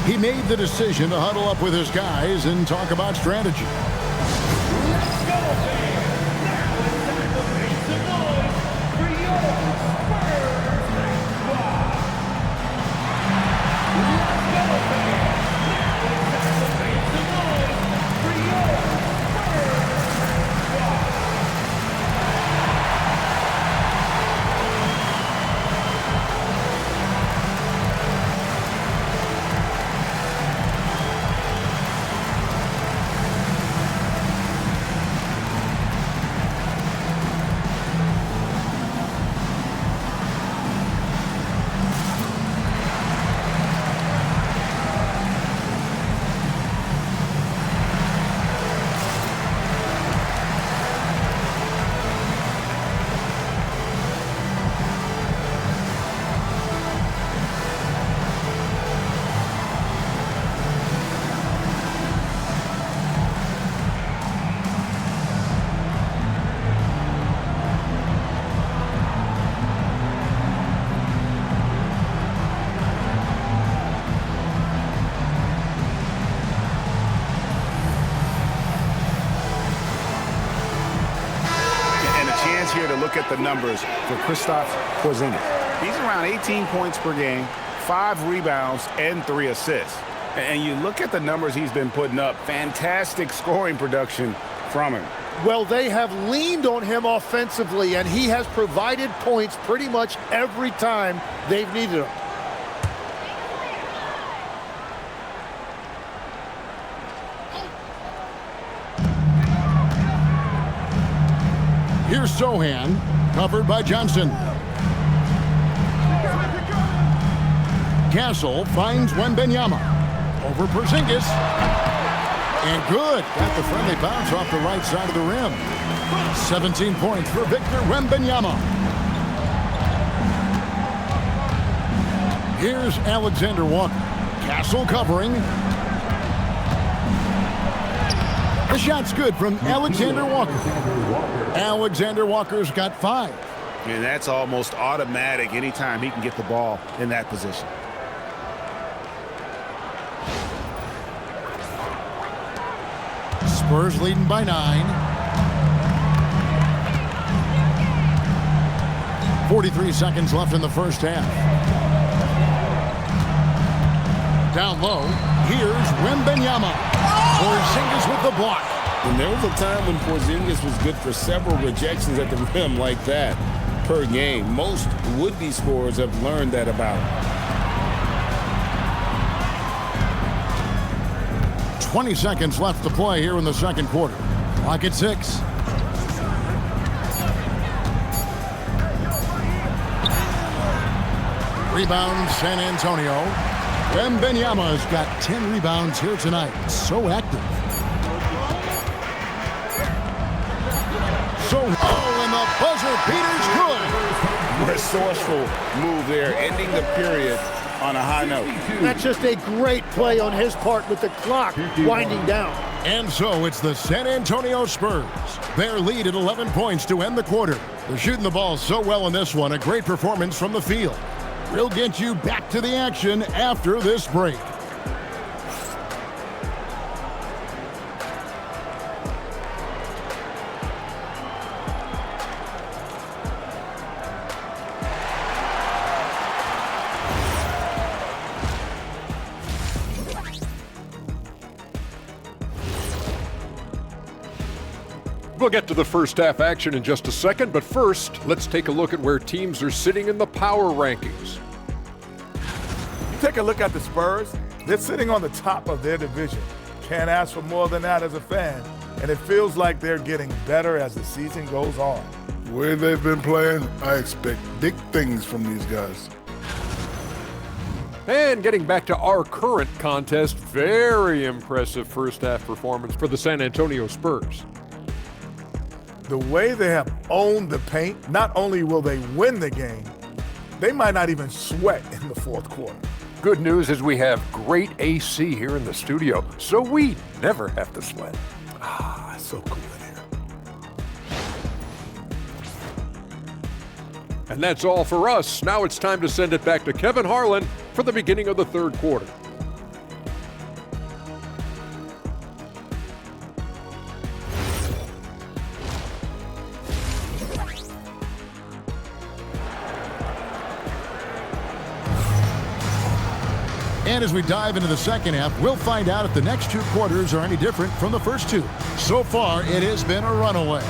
He made the decision to huddle up with his guys and talk about strategy. at the numbers for Kristaps Porzingis. He's around 18 points per game, 5 rebounds, and 3 assists. And you look at the numbers he's been putting up, fantastic scoring production from him. Well, they have leaned on him offensively, and he has provided points pretty much every time they've needed him. Here's Sohan, covered by Johnson. Castle finds Wembanyama. Over Porzingis. And good. Got the friendly bounce off the right side of the rim. 17 points for Victor Wembanyama. Here's Alexander Walker. Castle covering. The shot's good from Alexander Walker. Alexander Walker's got 5. And that's almost automatic anytime he can get the ball in that position. Spurs leading by 9. 43 seconds left in the first half. Down low, here's Wembanyama. Porzingis with the block. And there was a time when Porzingis was good for several rejections at the rim like that per game. Most would-be scorers have learned that about him. 20 seconds left to play here in the second quarter. Clock at 6. Rebound, San Antonio. Wembanyama's got 10 rebounds here tonight. So active. And the buzzer beater's good. Resourceful move there, ending the period on a high note. That's just a great play on his part with the clock winding down. And so it's the San Antonio Spurs. Their lead at 11 points to end the quarter. They're shooting the ball so well in this one. A great performance from the field. We'll get you back to the action after this break. We'll get to the first half action in just a second, but first, let's take a look at where teams are sitting in the power rankings. You take a look at the Spurs, they're sitting on the top of their division. Can't ask for more than that as a fan, and it feels like they're getting better as the season goes on. The way they've been playing, I expect big things from these guys. And getting back to our current contest, very impressive first half performance for the San Antonio Spurs. The way they have owned the paint, not only will they win the game, they might not even sweat in the fourth quarter. Good news is we have great AC here in the studio, so we never have to sweat. Ah, it's so cool in here. And that's all for us. Now it's time to send it back to Kevin Harlan for the beginning of the third quarter. And as we dive into the second half, we'll find out if the next 2 quarters are any different from the first 2. So far, it has been a runaway.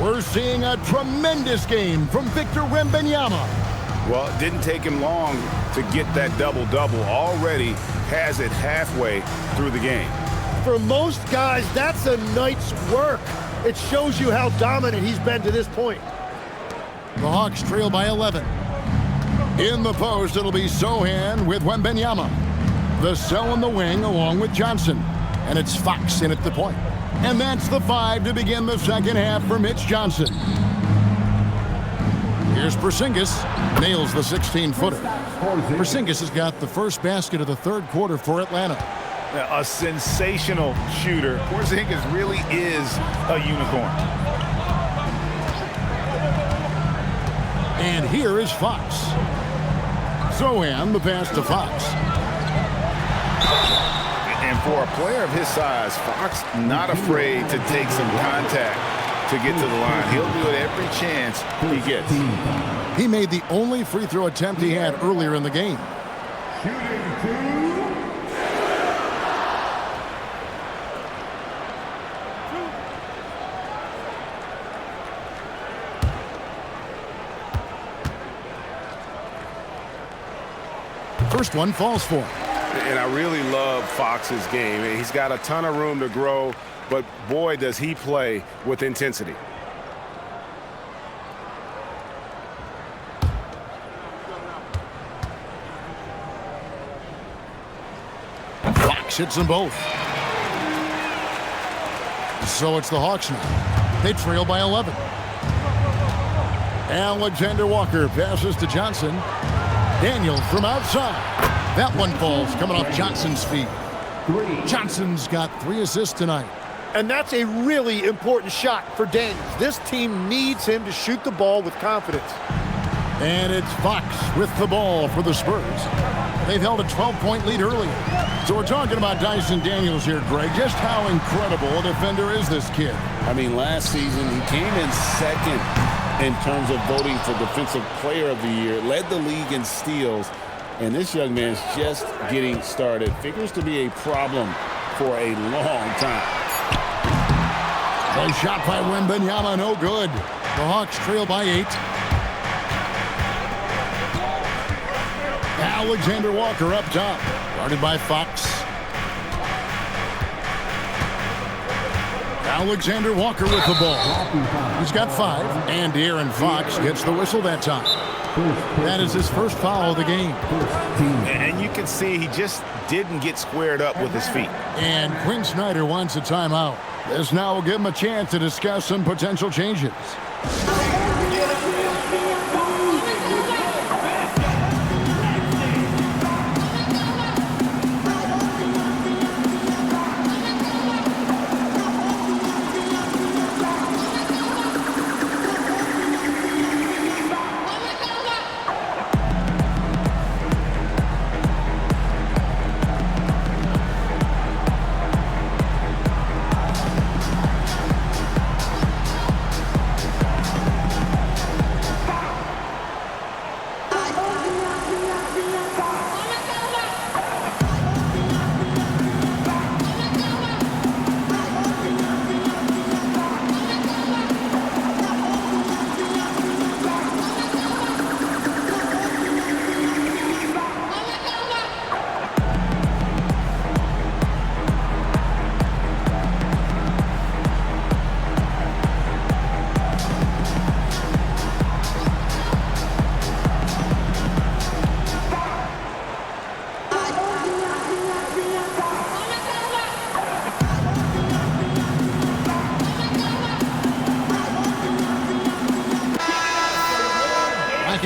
We're seeing a tremendous game from Victor Wembanyama. Well, it didn't take him long to get that double-double. Already has it halfway through the game. For most guys, that's a night's work. It shows you how dominant he's been to this point. The Hawks trail by 11. In the post, it'll be Sohan with Wembanyama. The cell in the wing along with Johnson. And it's Fox in at the point. And that's the 5 to begin the second half for Mitch Johnson. Here's Porzingis. Nails the 16-footer. Porzingis has got the first basket of the third quarter for Atlanta. A sensational shooter. Porzingis really is a unicorn. And here is Fox. Sohan, the pass to Fox. And for a player of his size, Fox not afraid to take some contact to get to the line. He'll do it every chance he gets. He made the only free throw attempt he had earlier in the game. First one falls for him. And I really love Fox's game. He's got a ton of room to grow, but boy, does he play with intensity. Fox hits them both. So it's the Hawks now. They trail by 11. Alexander Walker passes to Johnson. Daniels from outside. That one falls coming off Johnson's feet. Johnson's got 3 assists tonight. And that's a really important shot for Daniels. This team needs him to shoot the ball with confidence. And it's Fox with the ball for the Spurs. They've held a 12-point lead earlier. So we're talking about Dyson Daniels here, Greg. Just how incredible a defender is this kid? I mean, last season he came in second in terms of voting for Defensive Player of the Year, led the league in steals, and this young man's just getting started. Figures to be a problem for a long time. A shot by Wembanyama, no good. The Hawks trail by 8. Alexander Walker up top, guarded by Fox. Alexander Walker with the ball. He's got 5, and De'Aaron Fox gets the whistle that time. That is his first foul of the game. And you can see he just didn't get squared up with his feet. And Quinn Snyder wants a timeout. This now will give him a chance to discuss some potential changes.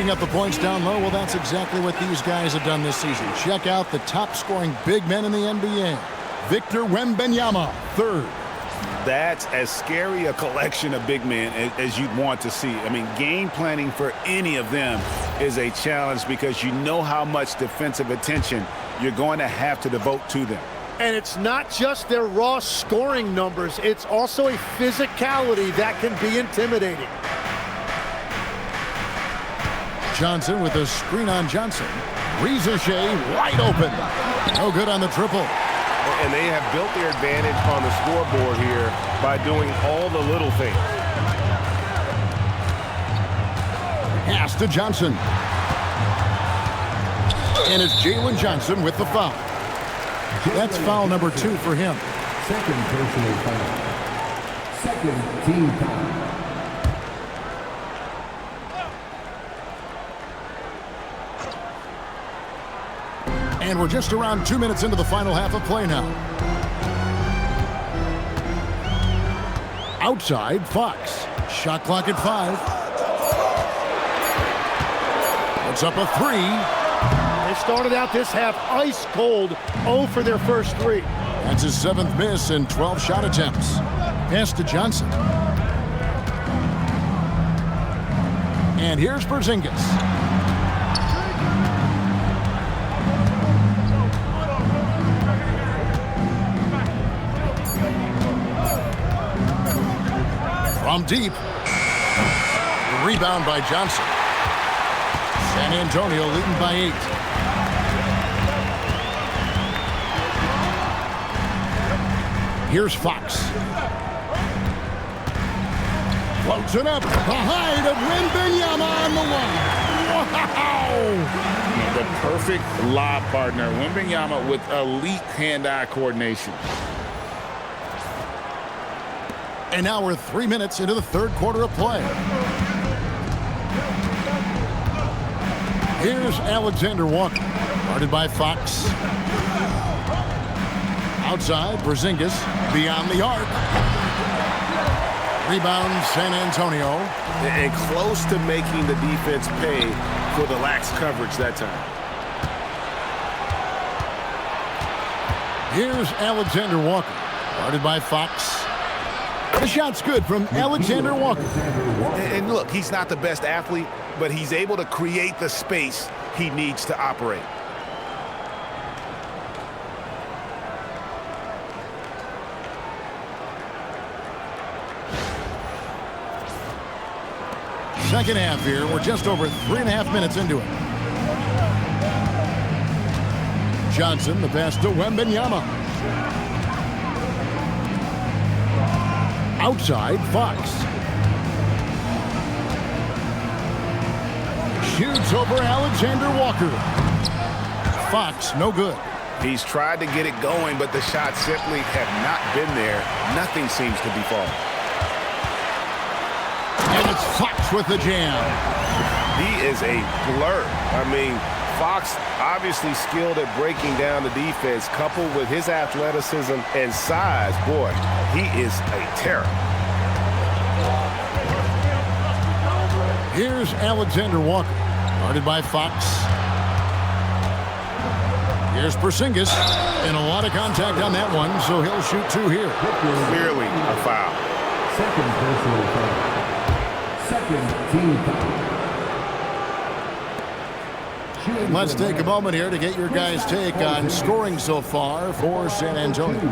Up the points down low. Well, that's exactly what these guys have done this season. Check out the top scoring big men in the NBA. Victor Wembanyama, 3rd. That's as scary a collection of big men as you'd want to see. I mean, game planning for any of them is a challenge because you know how much defensive attention you're going to have to devote to them. And it's not just their raw scoring numbers. It's also a physicality that can be intimidating. Johnson with a screen on Johnson. Shea wide open. No good on the triple. And they have built their advantage on the scoreboard here by doing all the little things. Pass to Johnson. And it's Jalen Johnson with the foul. That's foul number 2 for him. Second personal foul. Second team foul. And we're just around 2 minutes into the final half of play now. Outside, Fox. Shot clock at 5. Puts up a 3. They started out this half ice cold, 0 for their first 3. That's his 7th miss in 12 shot attempts. Pass to Johnson. And here's Porzingis. From deep. Rebound by Johnson. San Antonio leading by 8. Here's Fox. Floats it up. The height of Wembanyama on the one. Wow! The perfect lob partner. Wembanyama with elite hand-eye coordination. And now we're 3 minutes into the third quarter of play. Here's Alexander Walker, guarded by Fox. Outside, Porzingis, beyond the arc. Rebound, San Antonio. And close to making the defense pay for the lax coverage that time. Here's Alexander Walker, guarded by Fox. The shot's good from Alexander Walker. And look, he's not the best athlete, but he's able to create the space he needs to operate. Second half here. We're just over 3.5 minutes into it. Johnson, the pass to Wembanyama. Outside, Fox. Shoots over Alexander Walker. Fox, no good. He's tried to get it going, but the shots simply have not been there. Nothing seems to be falling. And it's Fox with the jam. He is a blur. I mean, Fox obviously skilled at breaking down the defense, coupled with his athleticism and size. Boy, he is a terror. Here's Alexander Walker, guarded by Fox. Here's Porzingis, and a lot of contact on that one, so he'll shoot 2 here. Clearly a foul. Second personal foul. Second team foul. Let's take a moment here to get your guys' take on scoring so far for San Antonio.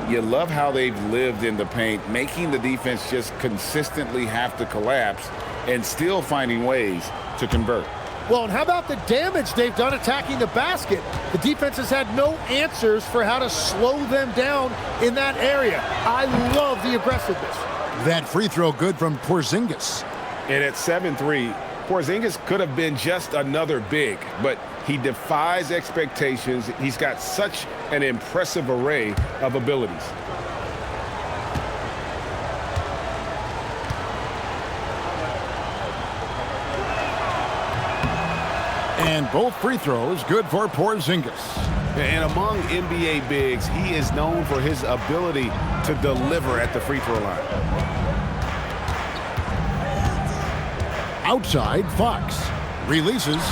You love how they've lived in the paint, making the defense just consistently have to collapse and still finding ways to convert. Well, and how about the damage they've done attacking the basket? The defense has had no answers for how to slow them down in that area. I love the aggressiveness. That free throw good from Porzingis. And at 7-3, Porzingis could have been just another big, but he defies expectations. He's got such an impressive array of abilities. And both free throws good for Porzingis. And among NBA bigs, he is known for his ability to deliver at the free throw line. Outside, Fox releases.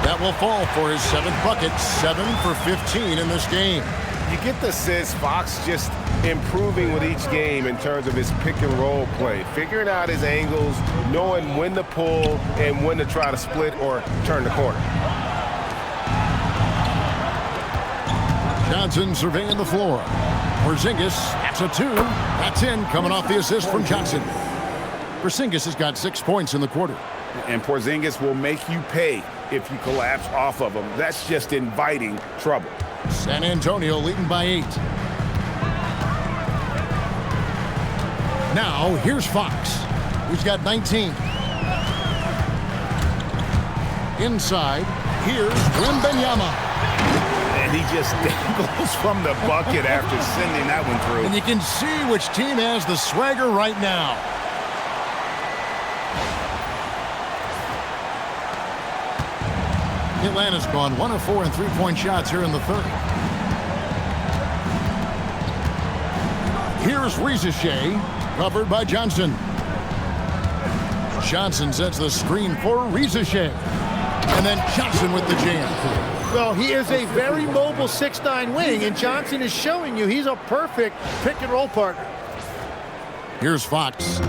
That will fall for his 7th bucket, 7 for 15 in this game. You get the sense Fox just improving with each game in terms of his pick and roll play, figuring out his angles, knowing when to pull and when to try to split or turn the corner. Johnson surveying the floor. Porzingis, that's a 2. That's in, coming off the assist from Johnson. Porzingis has got 6 points in the quarter. And Porzingis will make you pay if you collapse off of him. That's just inviting trouble. San Antonio leading by 8. Now, here's Fox, who's got 19. Inside, here's Wembanyama. And he just dangles from the bucket after sending that one through. And you can see which team has the swagger right now. Atlanta's gone 1 of 4 in three-point shots here in the third. Here's Rizachet, covered by Johnson. Johnson sets the screen for Rizachet. And then Johnson with the jam. Well, he is a very mobile 6'9" wing, and Johnson is showing you he's a perfect pick-and-roll partner. Here's Fox.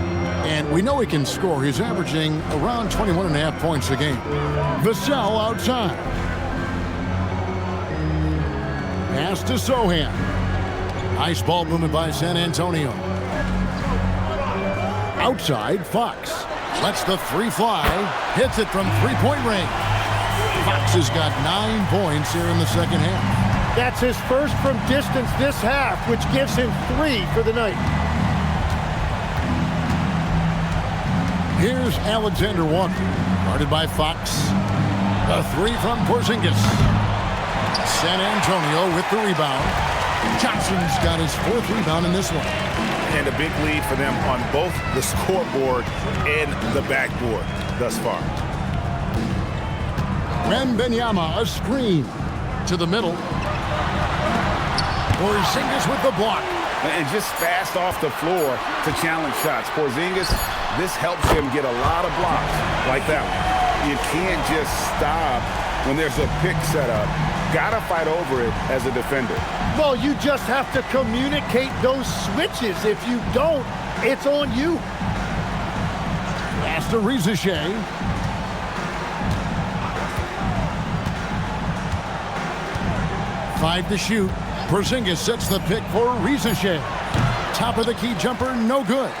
And we know he can score. He's averaging around 21.5 points a game. Vassell outside. Pass to Sohan. Nice ball movement by San Antonio. Outside, Fox lets the three fly, hits it from three-point range. Fox has got 9 points here in the second half. That's his first from distance this half, which gives him 3 for the night. Here's Alexander Walker, guarded by Fox. The three from Porzingis. San Antonio with the rebound. Johnson's got his 4th rebound in this one. And a big lead for them on both the scoreboard and the backboard thus far. Wembanyama, a screen to the middle. Porzingis with the block. And just fast off the floor to challenge shots. Porzingis, this helps him get a lot of blocks like that one. You can't just stop when there's a pick set up. Gotta fight over it as a defender. Well, you just have to communicate those switches. If you don't, it's on you. Pass to Rizichet. Five to shoot. Porzingis sets the pick for Rizichet. Top of the key jumper, no good.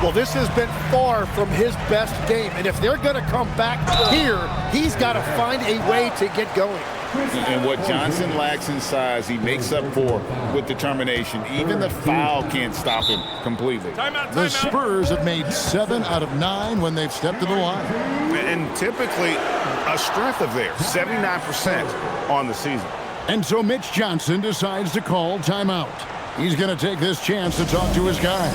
Well, this has been far from his best game, and if they're going to come back here, he's got to find a way to get going. And what Johnson lacks in size, he makes up for with determination. Even the foul can't stop him completely. The Spurs have made 7 out of 9 when they've stepped to the line. And typically a strength of theirs, 79% on the season. And so Mitch Johnson decides to call timeout. He's going to take this chance to talk to his guy.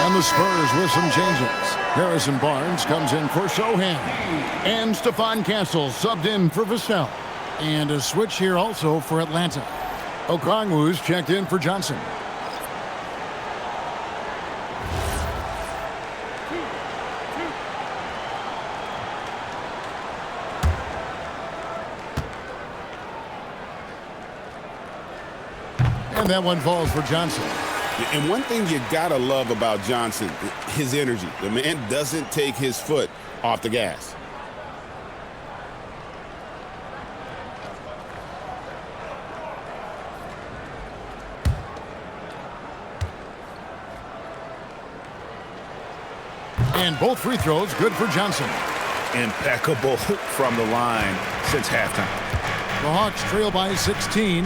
And the Spurs with some changes. Harrison Barnes comes in for Sohan. And Stephon Castle subbed in for Vassell. And a switch here also for Atlanta. Okongwu's checked in for Johnson. And that one falls for Johnson. And one thing you gotta love about Johnson, his energy. The man doesn't take his foot off the gas. And both free throws good for Johnson. Impeccable from the line since halftime. The Hawks trail by 16.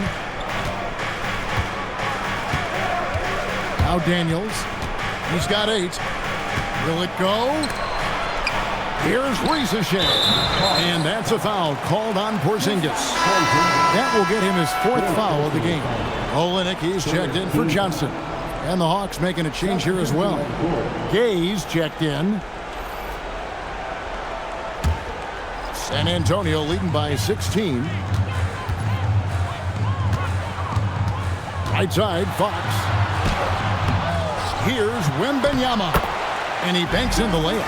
Now Daniels. He's got 8. Will it go? Here's Rizichet. And that's a foul called on Porzingis. That will get him his 4th foul of the game. Olynyk, he's checked in for Johnson. And the Hawks making a change here as well. Gay's checked in. San Antonio leading by 16. Right side, Fox. Here's Wembanyama. And he banks in the layup.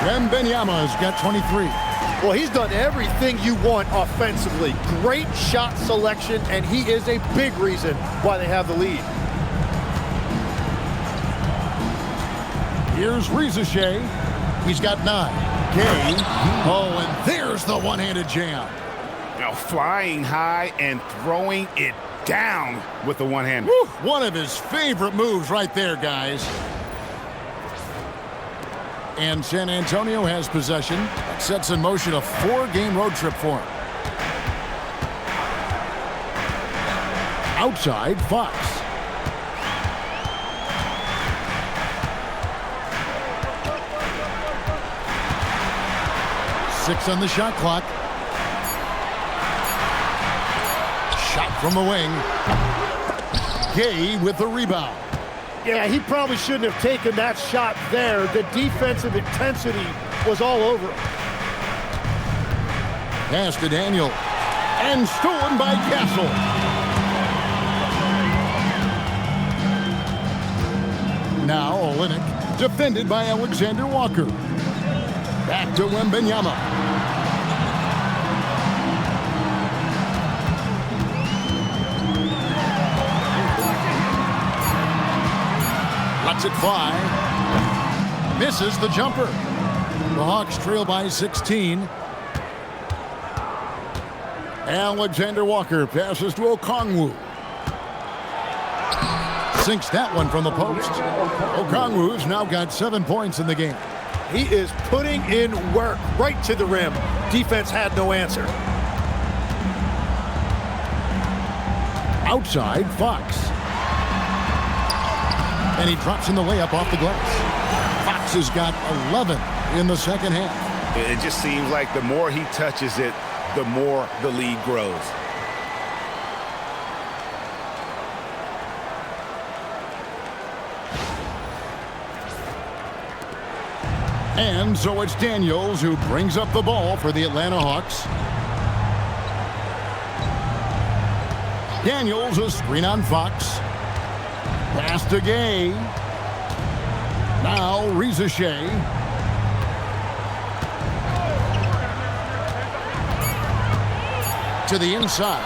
Wembanyama's got 23. Well, he's done everything you want offensively. Great shot selection, and he is a big reason why they have the lead. Here's Rizichet. He's got 9. Gay. Oh, and there's the one-handed jam. Now flying high and throwing it down with the one hand. One of his favorite moves right there, guys. And San Antonio has possession. That sets in motion a 4-game road trip for him. Outside, Fox. Six on the shot clock. Shot from the wing. Gay with the rebound. Yeah, he probably shouldn't have taken that shot there. The defensive intensity was all over him. Pass to Daniel. And stolen by Castle. Now Olynyk, defended by Alexander Walker. Back to Wembanyama. Lets it fly. Misses the jumper. The Hawks trail by 16. Alexander Walker passes to Okongwu. Sinks that one from the post. Okongwu's now got 7 points in the game. He is putting in work right to the rim. Defense had no answer. Outside, Fox. And he drops in the layup off the glass. Fox has got 11 in the second half. It just seems like the more he touches it, the more the lead grows. And so it's Daniels who brings up the ball for the Atlanta Hawks. Daniels, a screen on Fox. Pass to Gay. Now Shea. To the inside.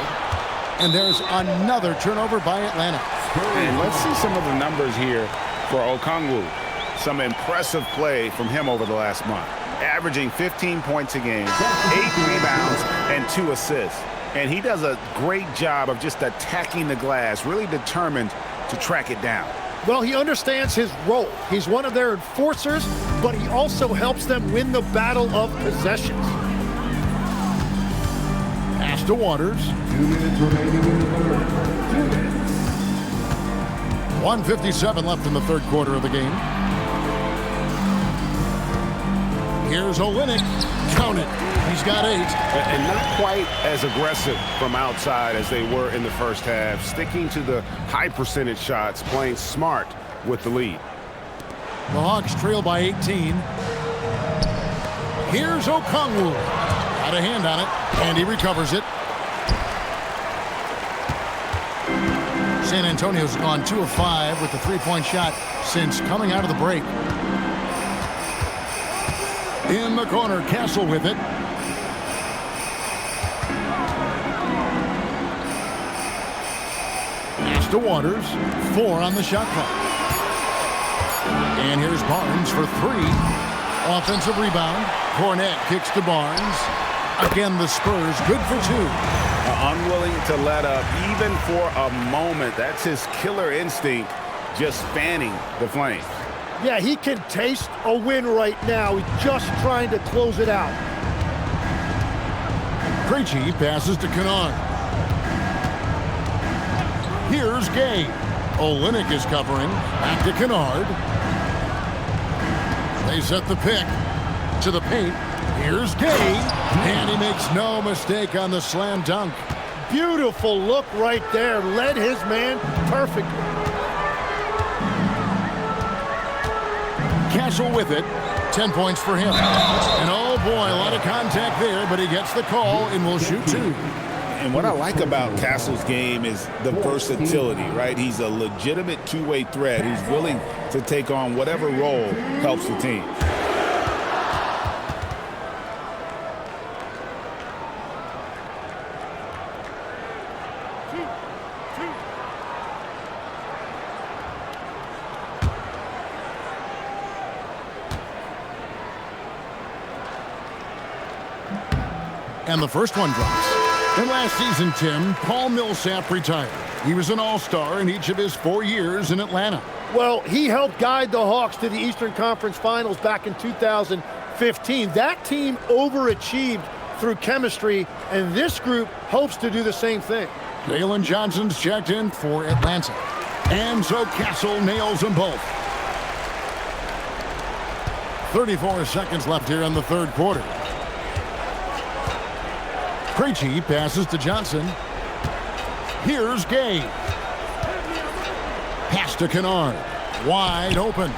And there's another turnover by Atlanta. And let's see some of the numbers here for Okongwu. Some impressive play from him over the last month. Averaging 15 points a game, 8 rebounds, and 2 assists. And he does a great job of just attacking the glass, really determined to track it down. Well, he understands his role. He's one of their enforcers, but he also helps them win the battle of possessions. Pass to Waters. 2 minutes remaining in the third. 2 minutes. 1:57 left in the third quarter of the game. Here's Olynyk. Count it. He's got 8. And not quite as aggressive from outside as they were in the first half. Sticking to the high percentage shots, playing smart with the lead. The Hawks trail by 18. Here's Okongwu. Got a hand on it, and he recovers it. San Antonio's gone 2 of 5 with the 3-point shot since coming out of the break. In the corner, Castle with it. Pass to Waters. 4 on the shot clock. And here's Barnes for 3. Offensive rebound. Cornette kicks to Barnes. Again, the Spurs good for 2. Unwilling to let up even for a moment. That's his killer instinct, just fanning the flames. Yeah, he can taste a win right now. He's just trying to close it out. Krejci passes to Kennard. Here's Gay. Olynyk is covering. Back to Kennard. They set the pick to the paint. Here's Gay. And he makes no mistake on the slam dunk. Beautiful look right there. Led his man perfectly. Castle with it. 10 points for him. And oh boy, a lot of contact there, but he gets the call and will shoot 2. And what I like about Castle's game is the versatility, right? He's a legitimate two-way threat who's willing to take on whatever role helps the team. And the first one drops. And last season, Tim, Paul Millsap retired. He was an all-star in each of his 4 years in Atlanta. Well, he helped guide the Hawks to the Eastern Conference Finals back in 2015. That team overachieved through chemistry, and this group hopes to do the same thing. Jalen Johnson's checked in for Atlanta. And so Castle nails them both. 34 seconds left here in the third quarter. Krejci passes to Johnson. Here's Gay. Pass to Kennard. Wide open.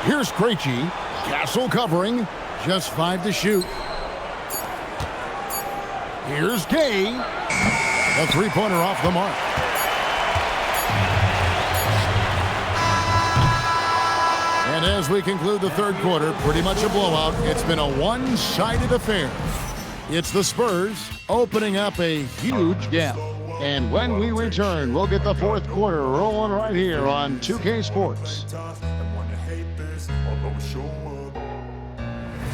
Here's Krejci. Castle covering. Just 5 to shoot. Here's Gay. A three-pointer off the mark. And as we conclude the third quarter, pretty much a blowout. It's been a one-sided affair. It's the Spurs opening up a huge gap. And when we return, we'll get the fourth quarter rolling right here on 2K Sports.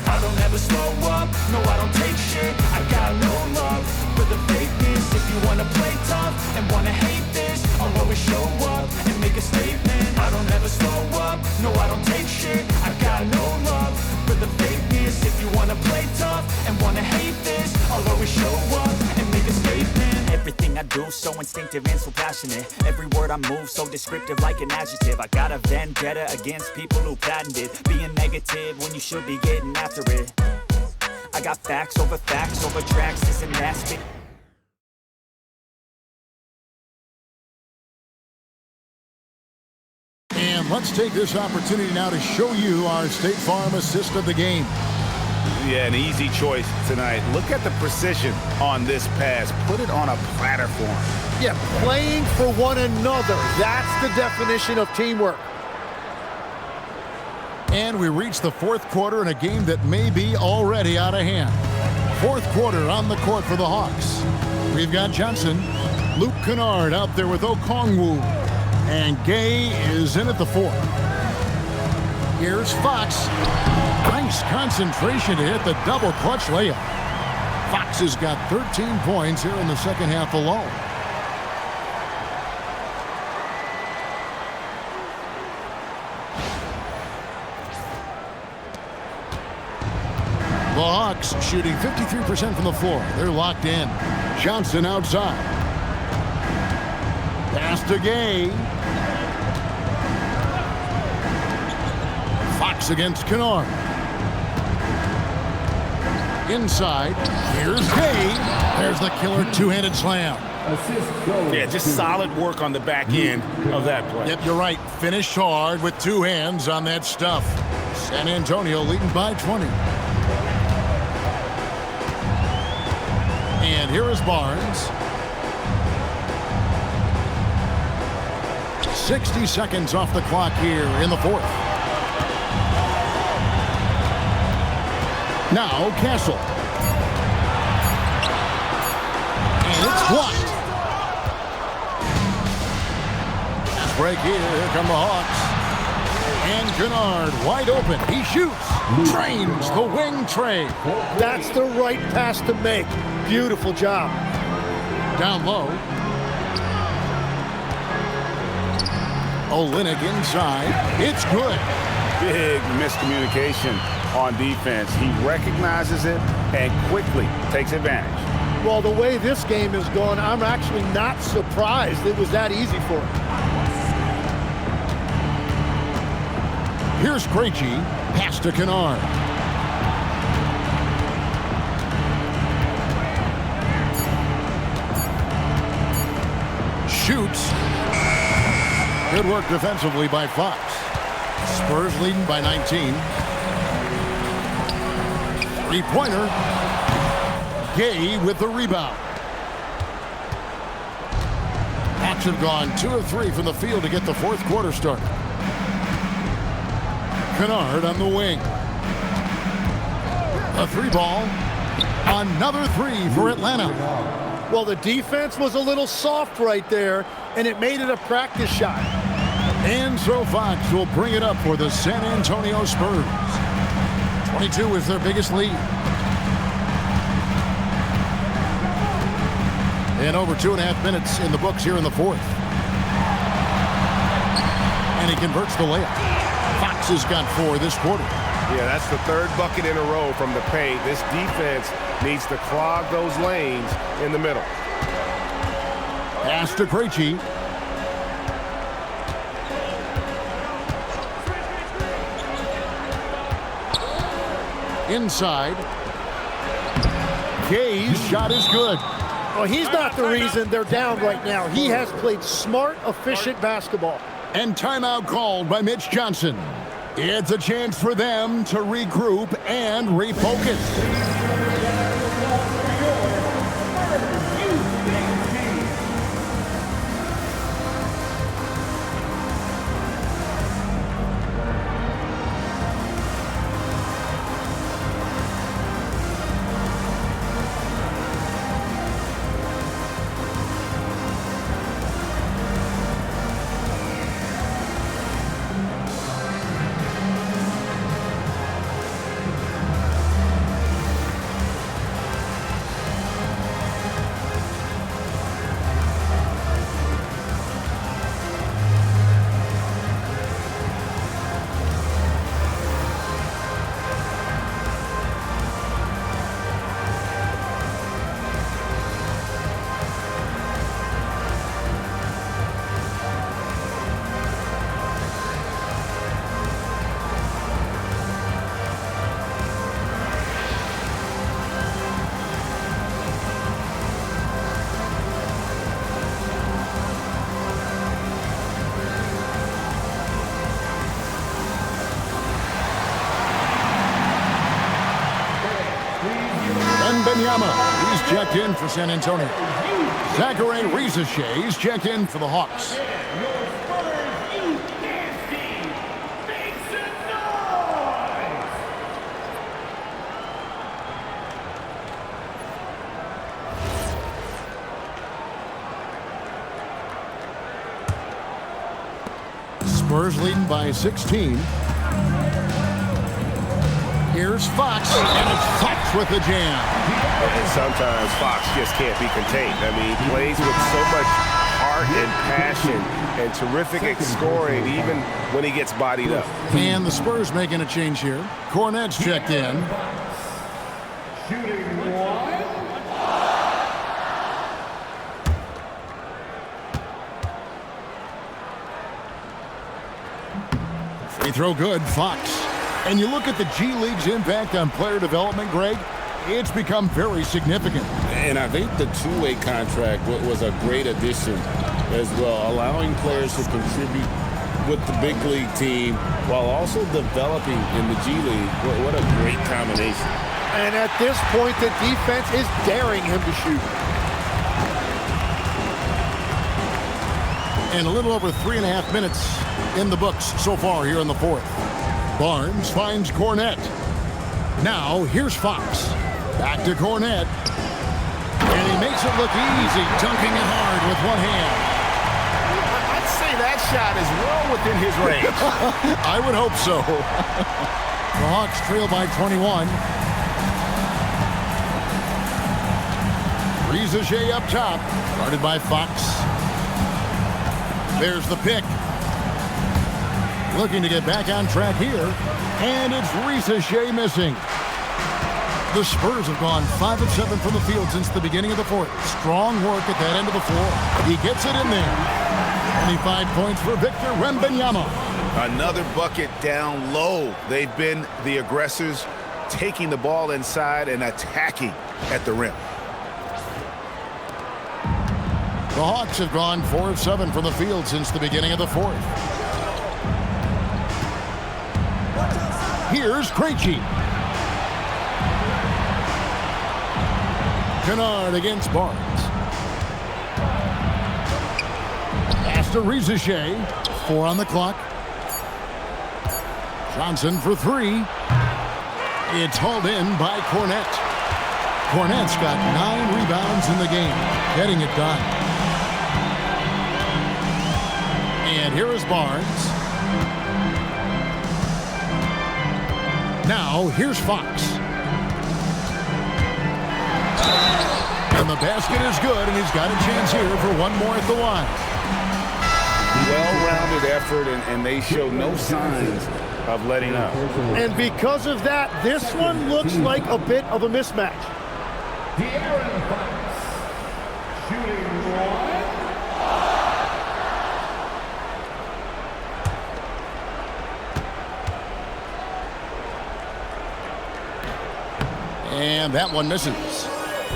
I don't ever slow up, no I don't take shit. I got no love for the fakeness. If you wanna play tough and wanna hate this, I'll always show up and make a statement. I don't ever slow up, no I don't take shit. I got no love for the fakeness. If you wanna play tough and wanna hate this, I'll always show up and make a statement. Everything I do so instinctive and so passionate. Every word I move so descriptive like an adjective. I got a vendetta against people who patented being negative when you should be getting after it. I got facts over tracks, this and that. And let's take this opportunity now to show you our State Farm assist of the game. Yeah, an easy choice tonight. Look at the precision on this pass. Put it on a platter for him. Yeah, playing for one another. That's the definition of teamwork. And we reach the fourth quarter in a game that may be already out of hand. Fourth quarter on the court for the Hawks. We've got Johnson, Luke Kennard out there with Okongwu, and Gay is in at the 4. Here's Fox. Nice concentration to hit the double clutch layup. Fox has got 13 points here in the second half alone. The Hawks shooting 53% from the floor. They're locked in. Johnson outside. Pass to Gay. Fox against Kennard. Inside. Here's Gay. There's the killer two-handed slam. Yeah, just solid work on the back end of that play. Yep, you're right. Finished hard with 2 hands on that stuff. San Antonio leading by 20. And here is Barnes. 60 seconds off the clock here in the fourth. Now Castle. And it's blocked. Fast break here. Here come the Hawks. And Kennard wide open. He shoots. Trains the wing Trae. That's the right pass to make. Beautiful job. Down low. Olynyk inside. It's good. Big miscommunication on defense. He recognizes it and quickly takes advantage. Well, the way this game is going, I'm actually not surprised it was that easy for him. Here's Krejci. Pass to Kennard. Shoots. Good work defensively by Fox. Spurs leading by 19. Three-pointer. Gay with the rebound. Hawks have gone 2 of 3 from the field to get the fourth quarter started. Kennard on the wing. A 3-ball. Another 3 for Atlanta. Well, the defense was a little soft right there, and it made it a practice shot. And so Fox will bring it up for the San Antonio Spurs. 22 is their biggest lead. And over 2.5 minutes in the books here in the fourth. And he converts the layup. Fox has got 4 this quarter. Yeah, that's the 3rd bucket in a row from the paint. This defense needs to clog those lanes in the middle. Pass to Krejci. Inside. Kay's shot is good. Well, he's not the reason they're down right now. He has played smart, efficient basketball. And timeout called by Mitch Johnson. It's a chance for them to regroup and refocus. Wembanyama, he's checked in for San Antonio. Zachary Risache, he's checked in for the Hawks. Spurs leading by 16. Here's Fox, and it's Fox with the jam. And sometimes Fox just can't be contained. I mean, he plays with so much heart and passion and terrific scoring, even when he gets bodied up. And the Spurs making a change here. Cornette's checked in. Free throw good, Fox. And you look at the G League's impact on player development, Greg, it's become very significant. And I think the two-way contract was a great addition as well, allowing players to contribute with the big league team while also developing in the G League. What a great combination. And at this point, the defense is daring him to shoot. And a little over 3.5 minutes in the books so far here in the fourth. Barnes finds Cornette. Now here's Fox. Back to Cornette. And he makes it look easy, dunking it hard with one hand. I'd say that shot is well within his range. I would hope so. The Hawks trail by 21. Risache up top, guarded by Fox. There's the pick. Looking to get back on track here, and it's Risache missing. The Spurs have gone 5 of 7 from the field since the beginning of the fourth. Strong work at that end of the floor. He gets it in there. 25 points for Victor Wembanyama. Another bucket down low. They've been the aggressors, taking the ball inside and attacking at the rim. The Hawks have gone 4 of 7 from the field since the beginning of the fourth. Here's Krejci. Kennard against Barnes. Pass to Risache. 4 on the clock. Johnson for 3. It's hauled in by Cornette. Cornette's got 9 rebounds in the game, getting it done. And here is Barnes. Now, here's Fox. And the basket is good, and he's got a chance here for one more at the line. Well-rounded effort, and they show no signs of letting up. And because of that, this one looks like a bit of a mismatch. And that one misses.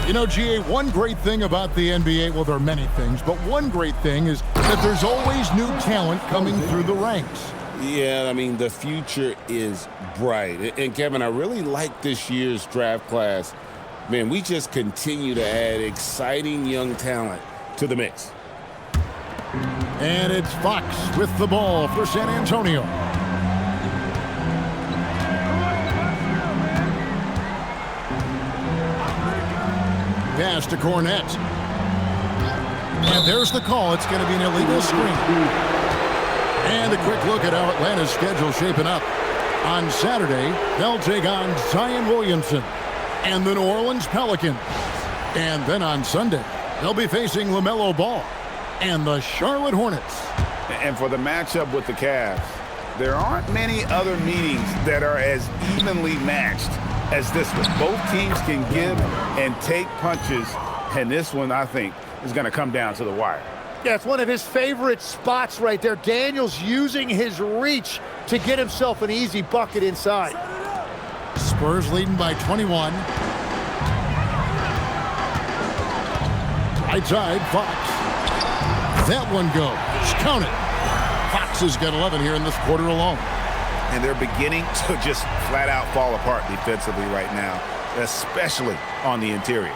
You know, GA, one great thing about the NBA, well, there are many things, but one great thing is that there's always new talent coming through the ranks. Yeah, I mean, the future is bright. And, Kevin, I really like this year's draft class. Man, we just continue to add exciting young talent to the mix. And it's Fox with the ball for San Antonio. Pass to Cornette. And there's the call. It's going to be an illegal screen. And a quick look at how Atlanta's schedule shaping up. On Saturday, they'll take on Zion Williamson and the New Orleans Pelicans. And then on Sunday, they'll be facing LaMelo Ball and the Charlotte Hornets. And for the matchup with the Cavs, there aren't many other meetings that are as evenly matched as this one. Both teams can give and take punches, and this one, I think, is going to come down to the wire. Yeah, it's one of his favorite spots right there. Daniels using his reach to get himself an easy bucket inside. Spurs leading by 21. Right side, Fox. That one goes. Count it. Fox has got 11 here in this quarter alone. And they're beginning to just flat out fall apart defensively right now, especially on the interior.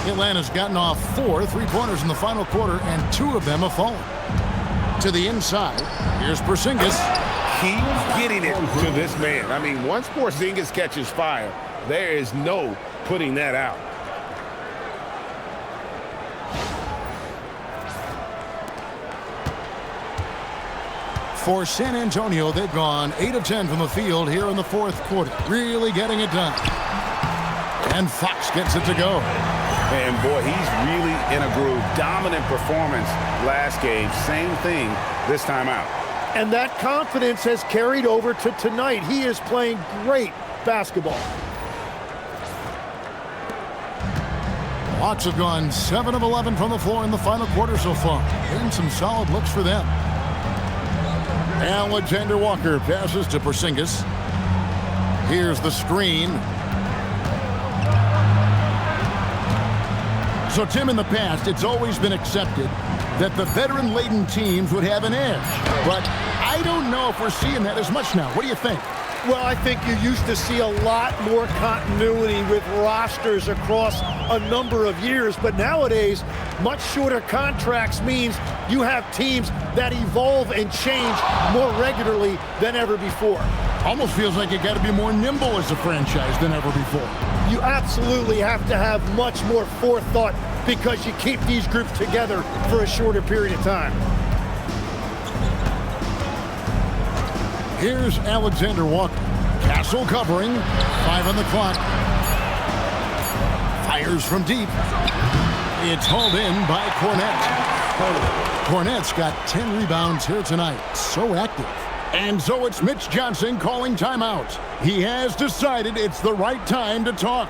Atlanta's gotten off 4 3-pointers in the final quarter, and 2 of them have fallen. To the inside, here's Porzingis. Keep getting it to this man. I mean, once Porzingis catches fire, there is no putting that out. For San Antonio, they've gone 8 of 10 from the field here in the fourth quarter. Really getting it done. And Fox gets it to go. And boy, he's really in a groove. Dominant performance last game. Same thing this time out. And that confidence has carried over to tonight. He is playing great basketball. Hawks have gone 7 of 11 from the floor in the final quarter so far. And some solid looks for them. Alexander Walker passes to Porzingis. Here's the screen. So, Tim, in the past, it's always been accepted that the veteran-laden teams would have an edge. But I don't know if we're seeing that as much now. What do you think? Well, I think you used to see a lot more continuity with rosters across a number of years, but nowadays, much shorter contracts means you have teams that evolve and change more regularly than ever before. Almost feels like you got to be more nimble as a franchise than ever before. You absolutely have to have much more forethought because you keep these groups together for a shorter period of time. Here's Alexander Walker. Castle covering. 5 on the clock. Fires from deep. It's hauled in by Cornette. Cornette's got 10 rebounds here tonight. So active. And so it's Mitch Johnson calling timeout. He has decided it's the right time to talk.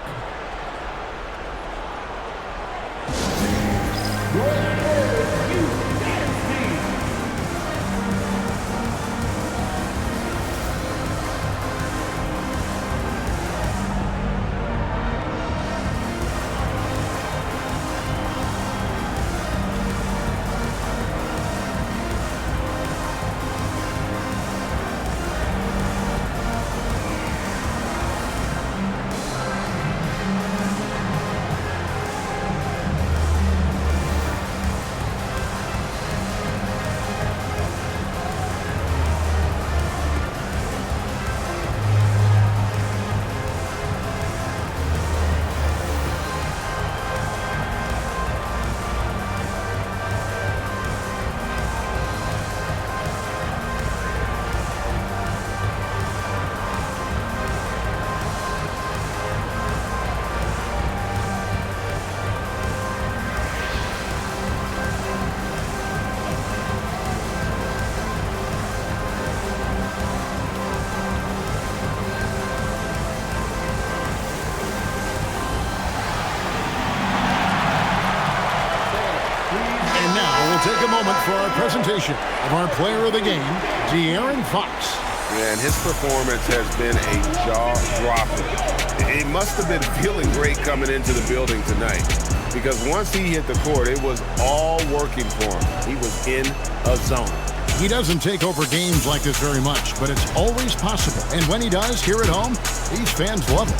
we'll take a moment for our presentation of our player of the game, De'Aaron Fox. Yeah, and his performance has been a jaw-dropper. It must have been feeling great coming into the building tonight, because once he hit the court, it was all working for him. He was in a zone. He doesn't take over games like this very much, but it's always possible. And when he does, here at home, these fans love it.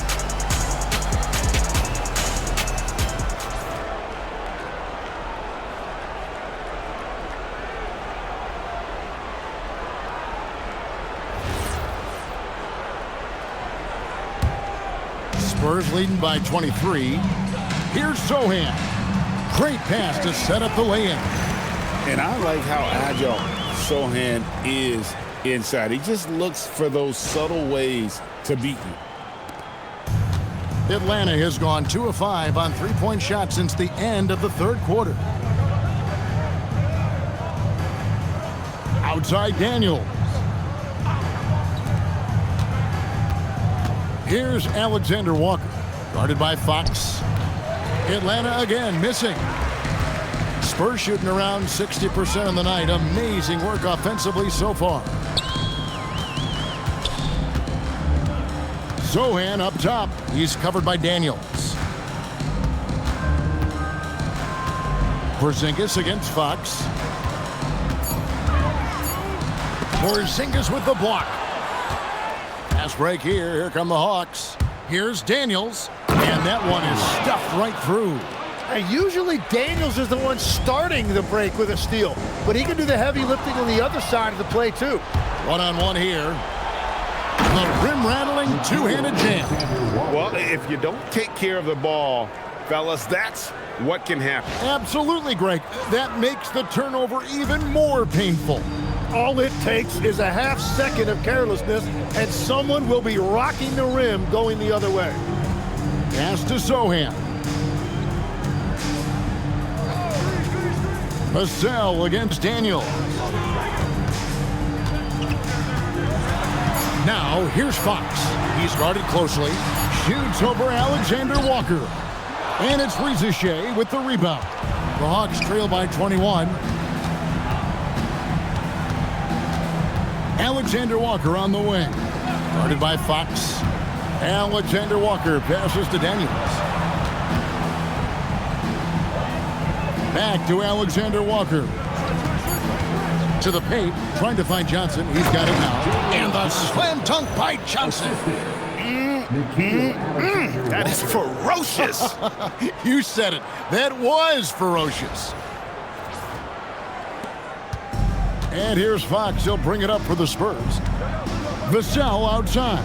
Spurs leading by 23. Here's Sohan. Great pass to set up the lay-in. And I like how agile Sohan is inside. He just looks for those subtle ways to beat you. Atlanta has gone 2 of 5 on three-point shots since the end of the third quarter. Outside Daniels. Here's Alexander Walker, guarded by Fox. Atlanta again missing. Spurs shooting around 60% on the night. Amazing work offensively so far. Sohan up top. He's covered by Daniels. Porzingis against Fox. Porzingis with the block. Pass break here. Here come the Hawks. Here's Daniels. And that one is stuffed right through. And usually Daniels is the one starting the break with a steal, but he can do the heavy lifting on the other side of the play too. One-on-one here. The rim-rattling two-handed jam. Well, if you don't take care of the ball, fellas, that's what can happen. Absolutely, Greg. That makes the turnover even more painful. All it takes is a half second of carelessness, and someone will be rocking the rim going the other way. Pass to Sohan. Vassell against Daniel. Now, here's Fox. He's guarded closely. Shoots over Alexander Walker. And it's Rizachet with the rebound. The Hawks trail by 21. Alexander Walker on the wing. Guarded by Fox. Alexander Walker passes to Daniels. Back to Alexander Walker. To the paint, trying to find Johnson. He's got it now. And the slam dunk by Johnson. That is ferocious. You said it. That was ferocious. And here's Fox. He'll bring it up for the Spurs. Vassell outside.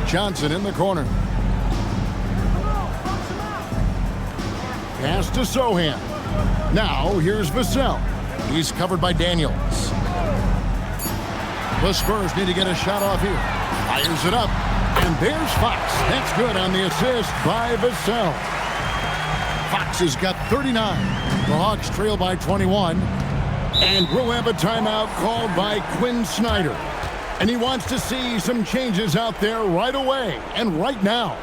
Johnson in the corner. Pass to Sohan. Now here's Vassell. He's covered by Daniels. The Spurs need to get a shot off here. Fires it up. And there's Fox. That's good on the assist by Vassell. Fox has got 39. The Hawks trail by 21. And we'll have a timeout called by Quinn Snyder. And he wants to see some changes out there right away and right now.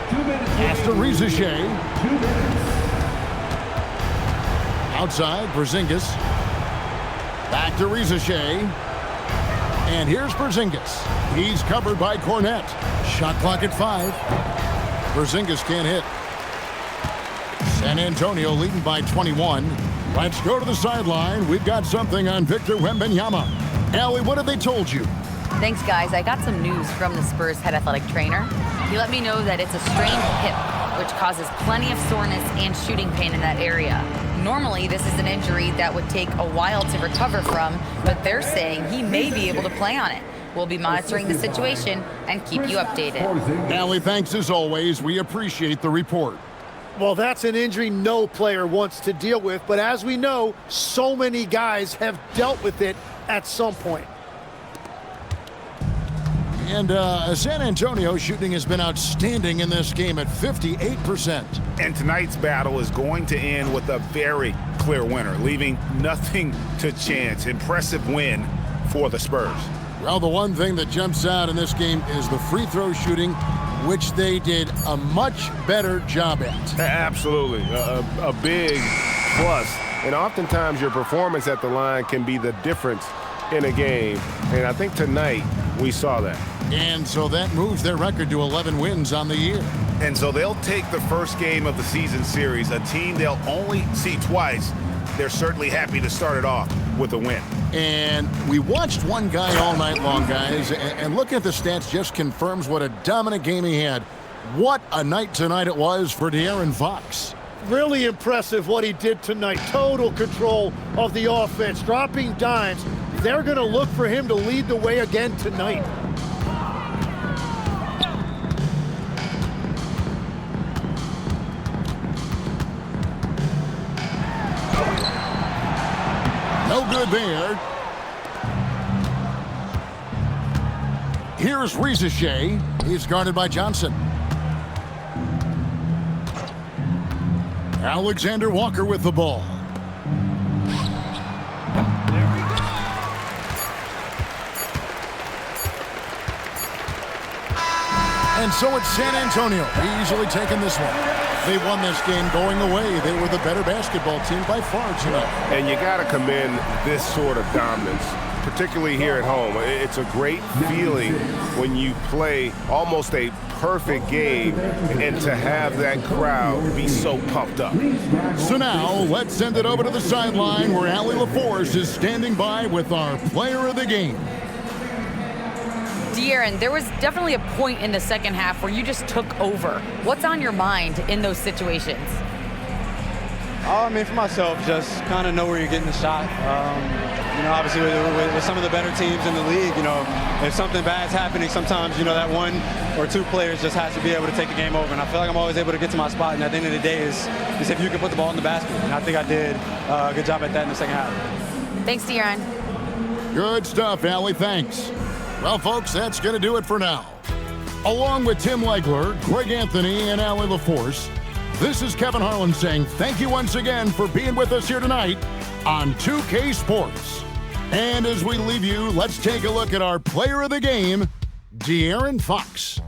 Pass to Rizachet. Outside, Porzingis. Back to Rizachet. And here's Porzingis. He's covered by Cornette. Shot clock at 5. Porzingis can't hit. San Antonio leading by 21. Let's go to the sideline. We've got something on Victor Wembanyama. Allie, what have they told you? Thanks, guys. I got some news from the Spurs head athletic trainer. He let me know that it's a strained hip, which causes plenty of soreness and shooting pain in that area. Normally, this is an injury that would take a while to recover from, but they're saying he may be able to play on it. We'll be monitoring the situation and keep you updated. Allie, thanks as always. We appreciate the report. Well, that's an injury no player wants to deal with, but as we know, so many guys have dealt with it at some point. And San Antonio shooting has been outstanding in this game at 58%. And tonight's battle is going to end with a very clear winner, leaving nothing to chance. Impressive win for the Spurs. Well, the one thing that jumps out in this game is the free throw shooting, which they did a much better job at. Absolutely. A big plus. And oftentimes your performance at the line can be the difference in a game. And I think tonight we saw that. And so that moves their record to 11 wins on the year. And so they'll take the first game of the season series, a team they'll only see twice. They're certainly happy to start it off with a win. And we watched one guy all night long, guys, and looking at the stats just confirms what a dominant game he had. What a night tonight it was for De'Aaron Fox. Really impressive what he did tonight. Total control of the offense, dropping dimes. They're going to look for him to lead the way again tonight. No good there. Here's Rizachet. He's guarded by Johnson. Alexander Walker with the ball. And so it's San Antonio easily taking this one. They won this game going away. They were the better basketball team by far tonight. And you got to commend this sort of dominance, particularly here at home. It's a great feeling when you play almost a perfect game and to have that crowd be so pumped up. So now let's send it over to the sideline where Allie LaForce is standing by with our player of the game. De'Aaron, there was definitely a point in the second half where you just took over. What's on your mind in those situations? I mean, for myself, just kind of know where you're getting the shot. You know, obviously with some of the better teams in the league, you know, if something bad's happening, sometimes, you know, that one or two players just has to be able to take the game over. And I feel like I'm always able to get to my spot. And at the end of the day is if you can put the ball in the basket. And I think I did a good job at that in the second half. Thanks, De'Aaron. Good stuff, Allie. Thanks. Well, folks, that's going to do it for now. Along with Tim Legler, Greg Anthony, and Allie LaForce, this is Kevin Harlan saying thank you once again for being with us here tonight on 2K Sports. And as we leave you, let's take a look at our player of the game, De'Aaron Fox.